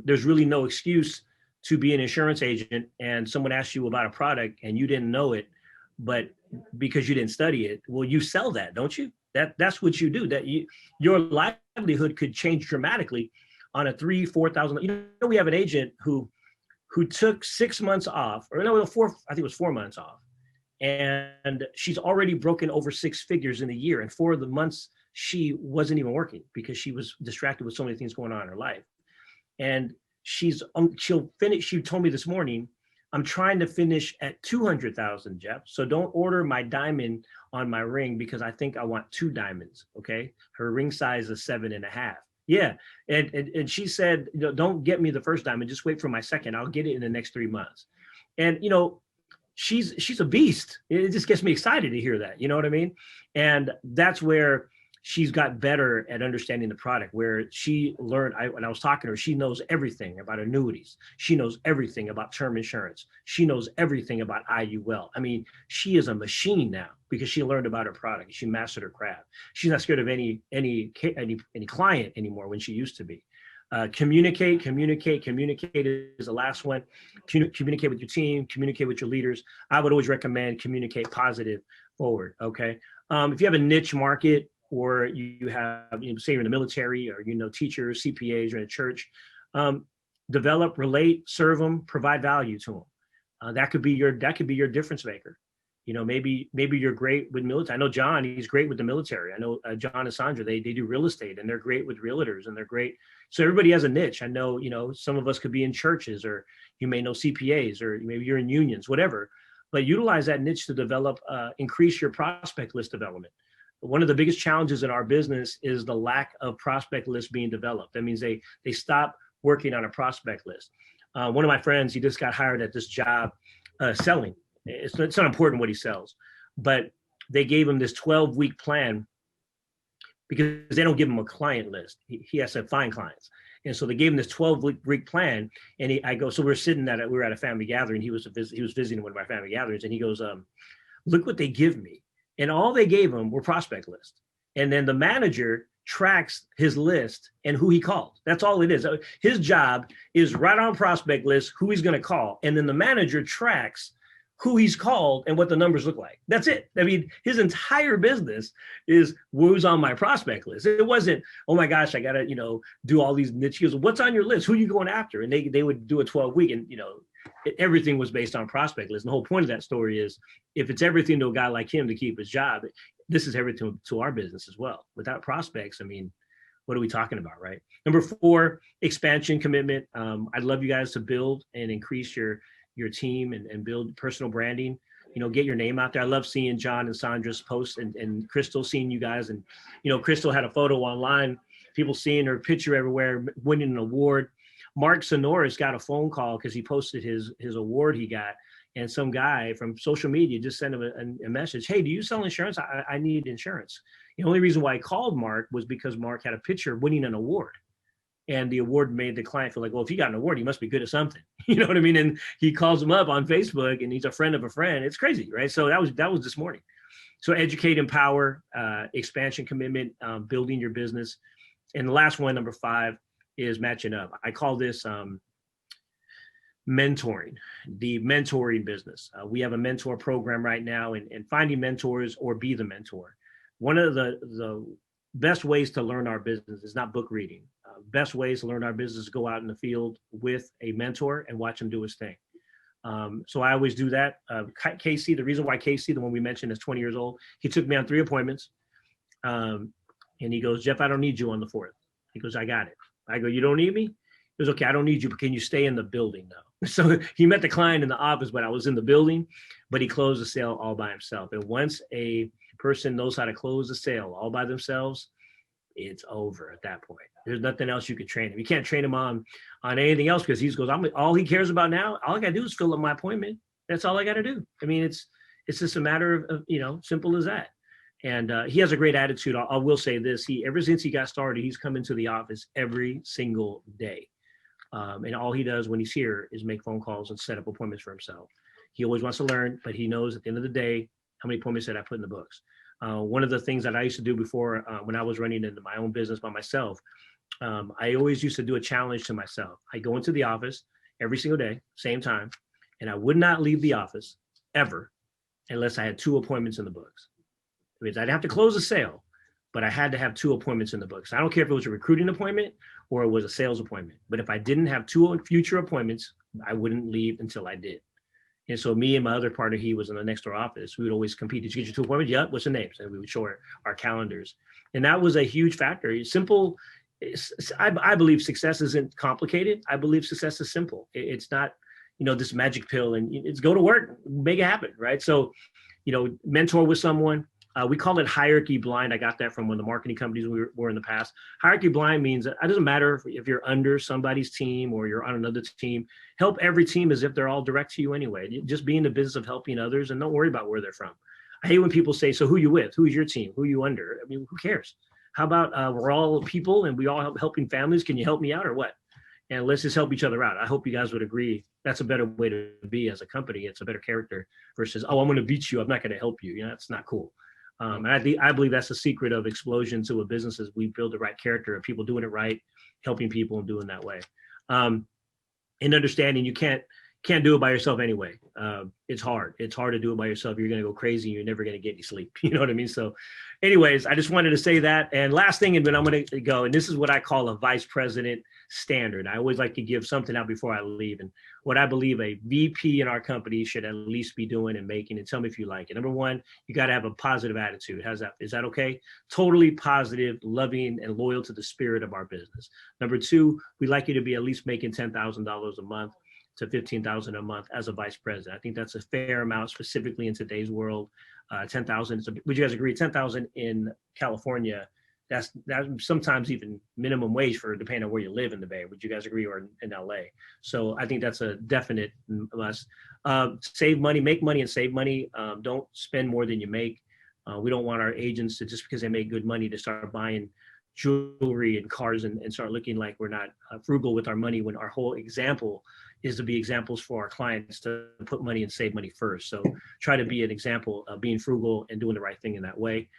There's really no excuse to be an insurance agent and someone asks you about a product and you didn't know it, but because you didn't study it, well, you sell that, don't you? That's what you do. Your livelihood could change dramatically on a $3,000-4,000. You know, we have an agent who took 6 months off, or no, I think it was 4 months off, and she's already broken over six figures in a year. And 4 of the months she wasn't even working because she was distracted with so many things going on in her life. And she'll finish. She told me this morning, I'm trying to finish at 200,000, Jeff. So don't order my diamond on my ring because I think I want 2 diamonds. Okay. Her ring size is 7.5. Yeah. And she said, you know, don't get me the first diamond, just wait for my second. I'll get it in the next 3 months. And, you know, she's a beast. It just gets me excited to hear that. You know what I mean? And that's where she's got better at understanding the product, where she learned, when I was talking to her, she knows everything about annuities. She knows everything about term insurance. She knows everything about IUL. I mean, she is a machine now because she learned about her product. She mastered her craft. She's not scared of any client anymore when she used to be. Communicate is the last one. Communicate with your team, communicate with your leaders. I would always recommend communicate positive forward, okay? If you have a niche market, or you have, you know, say you're in the military, or, you know, teachers, CPAs, or in a church, develop, relate, serve them, provide value to them. That could be your difference maker. You know, maybe you're great with military. I know John, he's great with the military. I know John and Sandra, they do real estate and they're great with realtors and they're great. So everybody has a niche. I know, you know, some of us could be in churches, or you may know CPAs, or maybe you're in unions, whatever, but utilize that niche to develop, increase your prospect list development. One of the biggest challenges in our business is the lack of prospect lists being developed. That means they stop working on a prospect list. One of my friends, he just got hired at this job selling. It's not important what he sells, but they gave him this 12-week plan because they don't give him a client list. He has to find clients. And so they gave him this 12-week plan. And so we were at a family gathering. He was visiting one of our family gatherings, and he goes, look what they give me. And all they gave him were prospect lists. And then the manager tracks his list and who he called. That's all it is. His job is right on prospect list, who he's going to call. And then the manager tracks who he's called and what the numbers look like. That's it. I mean, his entire business is who's on my prospect list. It wasn't, oh my gosh, I got to, you know, do all these niche. He goes, what's on your list? Who are you going after? And they would do a 12-week, and, you know, everything was based on prospect list. And the whole point of that story is, if it's everything to a guy like him to keep his job, this is everything to our business as well. Without prospects, I mean, what are we talking about, right? Number 4, expansion commitment. I'd love you guys to build and increase your team and build personal branding. You know, get your name out there. I love seeing John and Sandra's posts, and Crystal, seeing you guys. And, you know, Crystal had a photo online, people seeing her picture everywhere, winning an award. Mark Sonoris got a phone call because he posted his award he got, and some guy from social media just sent him a message. Hey, do you sell insurance? I need insurance. The only reason why I called Mark was because Mark had a picture winning an award, and the award made the client feel like, well, if you got an award, you must be good at something. You know what I mean? And he calls him up on Facebook, and he's a friend of a friend. It's crazy, right? So that was this morning. So educate, empower, expansion commitment, building your business. And the last one, number 5, is matching up. I call this mentoring, the mentoring business. We have a mentor program right now, and finding mentors or be the mentor. One of the best ways to learn our business is not book reading. Best ways to learn our business is go out in the field with a mentor and watch him do his thing. So I always do that. Casey, the reason why Casey, the one we mentioned, is 20 years old, he took me on 3 appointments. And he goes, Jeff, I don't need you on the 4th. He goes, I got it. I go, you don't need me? He goes, okay, I don't need you, but can you stay in the building though? So he met the client in the office, but I was in the building, but he closed the sale all by himself. And once a person knows how to close the sale all by themselves, it's over at that point. There's nothing else you could train him. You can't train him on anything else, because he goes, all he cares about now, all I gotta do is fill up my appointment. That's all I gotta do. I mean, it's just a matter of, you know, simple as that. And he has a great attitude. I will say this, ever since he got started, he's come into the office every single day. And all he does when he's here is make phone calls and set up appointments for himself. He always wants to learn, but he knows at the end of the day, How many appointments did I put in the books? One of the things that I used to do before when I was running into my own business by myself, I always used to do a challenge to myself. I go into the office every single day, same time, and I would not leave the office ever unless I had 2 appointments in the books. It means I'd have to close a sale, but I had to have 2 appointments in the books. I don't care if it was a recruiting appointment or it was a sales appointment, but if I didn't have 2 future appointments, I wouldn't leave until I did. And so me and my other partner, he was in the next door office. We would always compete. Did you get your 2 appointments? Yep. What's the names? And we would show our calendars. And that was a huge factor. It's simple. I believe success isn't complicated. I believe success is simple. It's not, this magic pill, and it's go to work, make it happen, right? So, mentor with someone. We call it hierarchy blind. I got that from one of the marketing companies we were in the past. Hierarchy blind means that it doesn't matter if you're under somebody's team or you're on another team. Help every team as if they're all direct to you anyway. Just be in the business of helping others and don't worry about where they're from. I hate when people say, so who you with? Who's your team? Who are you under? I mean, who cares? How about we're all people and we all helping families? Can you help me out or what? And let's just help each other out. I hope you guys would agree. That's a better way to be as a company. It's a better character versus, oh, I'm going to beat you. I'm not going to help you. That's not cool. And I believe that's the secret of explosion to a business is we build the right character of people doing it right, helping people and doing that way. And understanding you can't do it by yourself anyway. It's hard. It's hard to do it by yourself. You're going to go crazy. You're never going to get any sleep. You know what I mean? So anyways, I just wanted to say that. And last thing, and then I'm going to go, and this is what I call a vice president standard. I always like to give something out before I leave. And what I believe a VP in our company should at least be doing and making, and tell me if you like it. Number one, you got to have a positive attitude. Is that okay? Totally positive, loving, and loyal to the spirit of our business. Number two, we'd like you to be at least making $10,000 a month to $15,000 a month as a vice president. I think that's a fair amount, specifically in today's world. 10,000. Would you guys agree? 10,000 in California. That's sometimes even minimum wage for depending on where you live in the Bay. Would you guys agree? Or in LA? So I think that's a definite must. Save money, make money, and save money. Don't spend more than you make. We don't want our agents to, just because they make good money, to start buying jewelry and cars and start looking like we're not frugal with our money, when our whole example is to be examples for our clients to put money and save money first. So try to be an example of being frugal and doing the right thing in that way.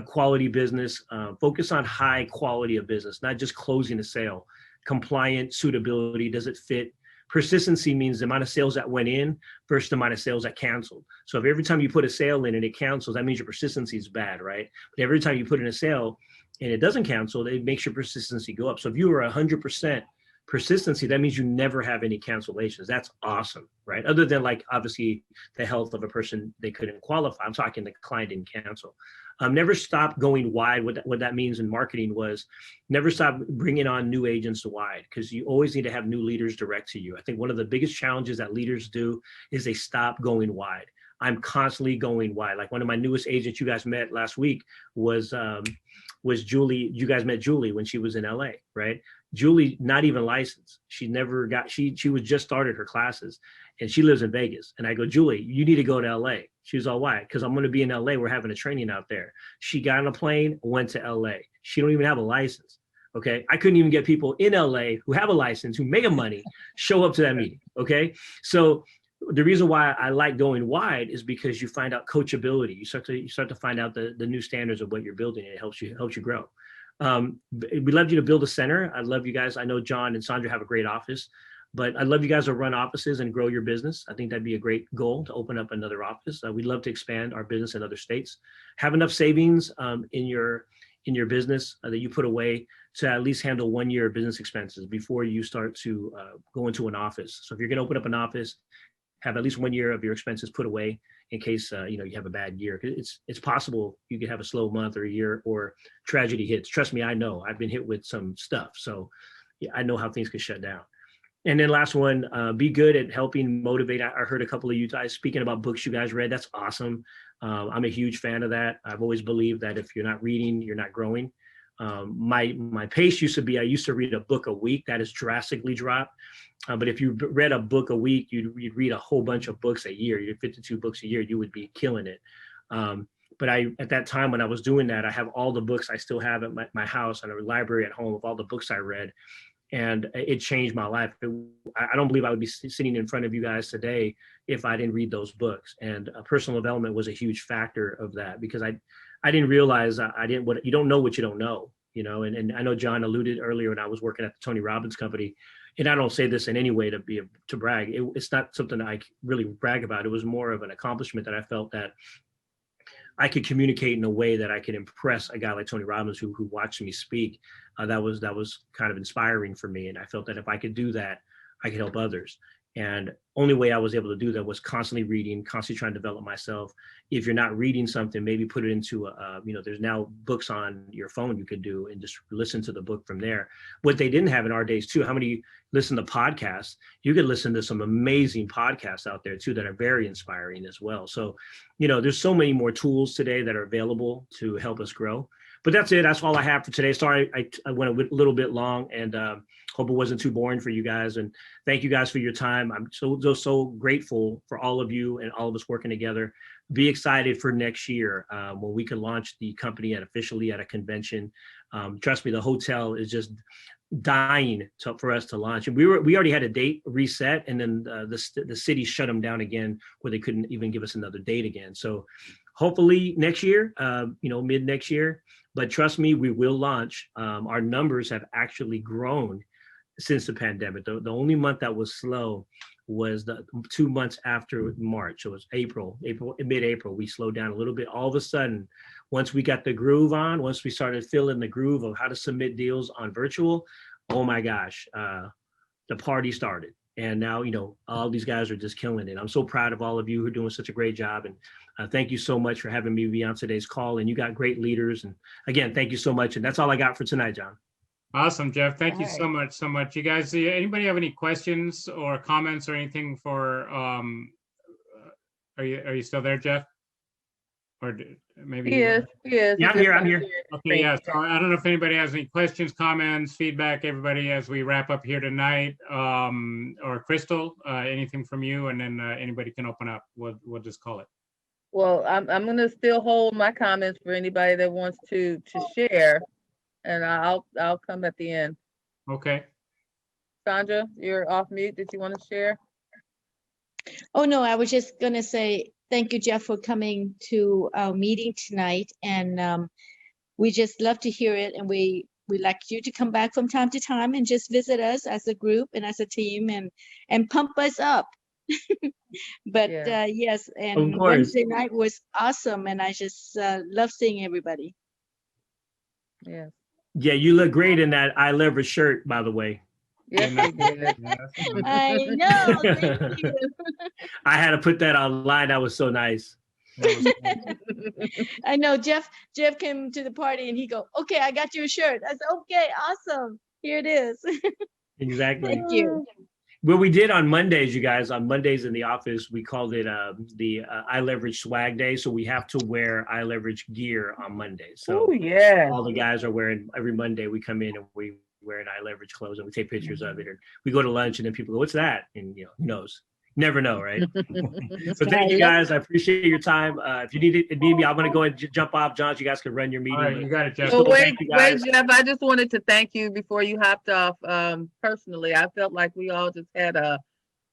Quality business, focus on high quality of business, not just closing a sale. Compliant, suitability, does it fit? Persistency means the amount of sales that went in versus the amount of sales that canceled. So if every time you put a sale in and it cancels, that means your persistency is bad, right? But every time you put in a sale and it doesn't cancel, it makes your persistency go up. So if you were 100% persistency, that means you never have any cancellations. That's awesome, right? Other than like obviously the health of a person, they couldn't qualify. I'm talking the client didn't cancel. Never stop going wide. What that means in marketing was never stop bringing on new agents wide, because you always need to have new leaders direct to you. I think one of the biggest challenges that leaders do is they stop going wide. I'm constantly going wide. Like one of my newest agents you guys met last week was Julie. You guys met Julie when she was in LA, right? Julie, not even licensed. She was just started her classes and she lives in Vegas. And I go, Julie, you need to go to LA. She was all, why? Because I'm going to be in LA. We're having a training out there. She got on a plane, went to LA. She don't even have a license. Okay. I couldn't even get people in LA who have a license, who make a money, show up to that meeting. Okay. So the reason why I like going wide is because you find out coachability. You start to find out the new standards of what you're building, and it helps you grow. We'd love you to build a center. I love you guys. I know John and Sandra have a great office, but I'd love you guys to run offices and grow your business. I think that'd be a great goal, to open up another office. We'd love to expand our business in other states. Have enough savings in your business that you put away to at least handle 1 year of business expenses before you start to go into an office. So if you're going to open up an office, have at least 1 year of your expenses put away in case you have a bad year. It's possible you could have a slow month or a year, or tragedy hits. Trust me, I know. I've been hit with some stuff, so yeah, I know how things could shut down. And then last one, be good at helping motivate. I heard a couple of you guys speaking about books you guys read. That's awesome. I'm a huge fan of that. I've always believed that if you're not reading, you're not growing. My pace used to be, I used to read a book a week. That has drastically dropped. But if you read a book a week, you'd read a whole bunch of books a year. You did 52 books a year, you would be killing it. But at that time when I was doing that, I have all the books I still have at my house and a library at home of all the books I read. and it changed my life. I don't believe I would be sitting in front of you guys today if I didn't read those books. And personal development was a huge factor of that, because I didn't realize you don't know what you don't know, you know. And I know John alluded earlier when I was working at the Tony Robbins company, and I don't say this in any way to brag. It's not something I really brag about. It was more of an accomplishment that I felt that I could communicate in a way that I could impress a guy like Tony Robbins who watched me speak. That was kind of inspiring for me. And I felt that if I could do that, I could help others. And only way I was able to do that was constantly reading, constantly trying to develop myself. If you're not reading something, maybe put it into there's now books on your phone you could do and just listen to the book from there. What they didn't have in our days too, how many listen to podcasts? You could listen to some amazing podcasts out there too that are very inspiring as well. So, there's so many more tools today that are available to help us grow. But that's it. That's all I have for today. Sorry, I went a little bit long, and hope it wasn't too boring for you guys. And thank you guys for your time. I'm so grateful for all of you and all of us working together. Be excited for next year when we can launch the company officially at a convention. Trust me, the hotel is just dying for us to launch. And we already had a date reset, and then the city shut them down again, where they couldn't even give us another date again. So hopefully next year, mid next year. But trust me, we will launch. Our numbers have actually grown since the pandemic. The only month that was slow was the 2 months after March. So it was mid-April, we slowed down a little bit. All of a sudden, once we got the groove on, once we started feeling the groove of how to submit deals on virtual, oh my gosh, the party started. And now, all these guys are just killing it. I'm so proud of all of you who are doing such a great job. And thank you so much for having me be on today's call. And you got great leaders. And again, thank you so much. And that's all I got for tonight, John. Awesome, Jeff. Thank you so much. You guys, anybody have any questions or comments or anything for, are you still there, Jeff? Or maybe he is. Yeah, I'm here. Okay, yeah. So I don't know if anybody has any questions, comments, feedback, everybody, as we wrap up here tonight. Or Crystal, anything from you, and then anybody can open up. We'll just call it. Well, I'm gonna still hold my comments for anybody that wants to share, and I'll come at the end. Okay. Sandra, you're off mute. Did you want to share? Oh, no, I was just going to say, thank you, Jeff, for coming to our meeting tonight. And we just love to hear it. And we like you to come back from time to time and just visit us as a group and as a team and pump us up. But yes, and Wednesday night was awesome. And I just love seeing everybody. Yeah. Yeah, you look great in that iLeverage shirt, by the way. Yes, I did. I know. Thank you. I had to put that online. That was so nice. I know Jeff came to the party and he go, okay, I got you a shirt. I said, okay, awesome. Here it is. Exactly. Thank you. What we did on Mondays, you guys, on Mondays in the office, we called it the iLeverage swag day. So we have to wear iLeverage gear on Mondays. So all the guys are wearing, every Monday we come in and we wear an iLeverage clothes and we take pictures of it. And we go to lunch and then people go, what's that? And who knows? Never know, right? So thank you guys. I appreciate your time. If you need me, I'm going to go and jump off. John, you guys can run your meeting. All right, you got it, Jeff. So wait, Jeff, I just wanted to thank you before you hopped off. Personally, I felt like we all just had a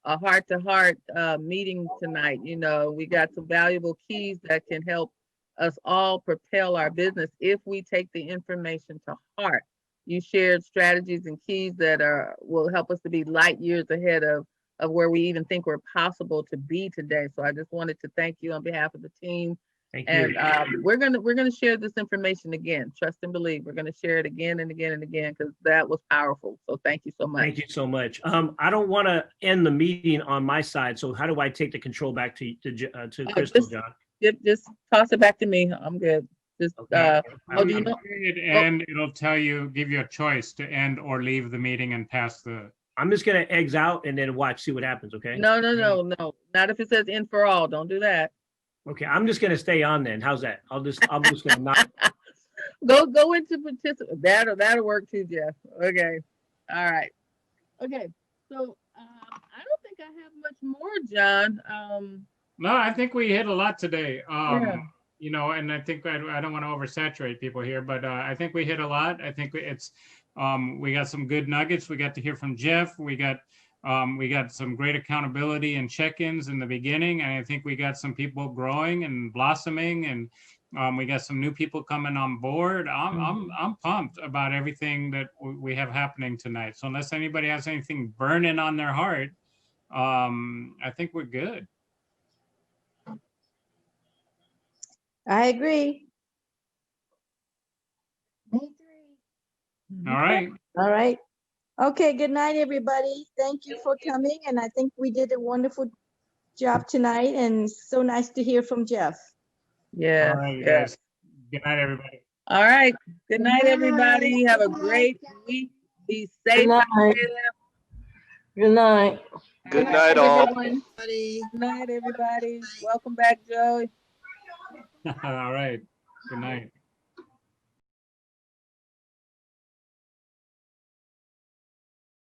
heart-to-heart meeting tonight. We got some valuable keys that can help us all propel our business if we take the information to heart. You shared strategies and keys that will help us to be light years ahead of where we even think we're possible to be today. So I just wanted to thank you on behalf of the team. Thank you. And we're gonna share this information again. Trust and believe. We're gonna share it again and again and again because that was powerful. So thank you so much. Thank you so much. I don't want to end the meeting on my side. So how do I take the control back to Crystal, John? Just toss it back to me. I'm good. Just and it'll tell you, give you a choice to end or leave the meeting and pass the. I'm just gonna exit out and then see what happens. Okay. No. Not if it says in for all. Don't do that. Okay, I'm just gonna stay on then. How's that? I'm just gonna not go into participate. That'll work too, Jeff. Okay. All right. Okay. So I don't think I have much more, John. No, I think we hit a lot today. Yeah. And I think I don't want to oversaturate people here, but I think we hit a lot. I think it's We got some good nuggets. We got to hear from Jeff. We got some great accountability and check-ins in the beginning. And I think we got some people growing and blossoming, and we got some new people coming on board. I'm pumped about everything that we have happening tonight. So unless anybody has anything burning on their heart, I think we're good. I agree. All right. All right. Okay, good night, everybody. Thank you for coming. And I think we did a wonderful job tonight, and so nice to hear from Jeff. Yeah. All right, you Yeah. guys. Good night, everybody. All right. Good night, everybody. Have a great week. Be safe. Good night. Good night. Good night, all. Good night, everybody. Welcome back, Joey. All right. Good night.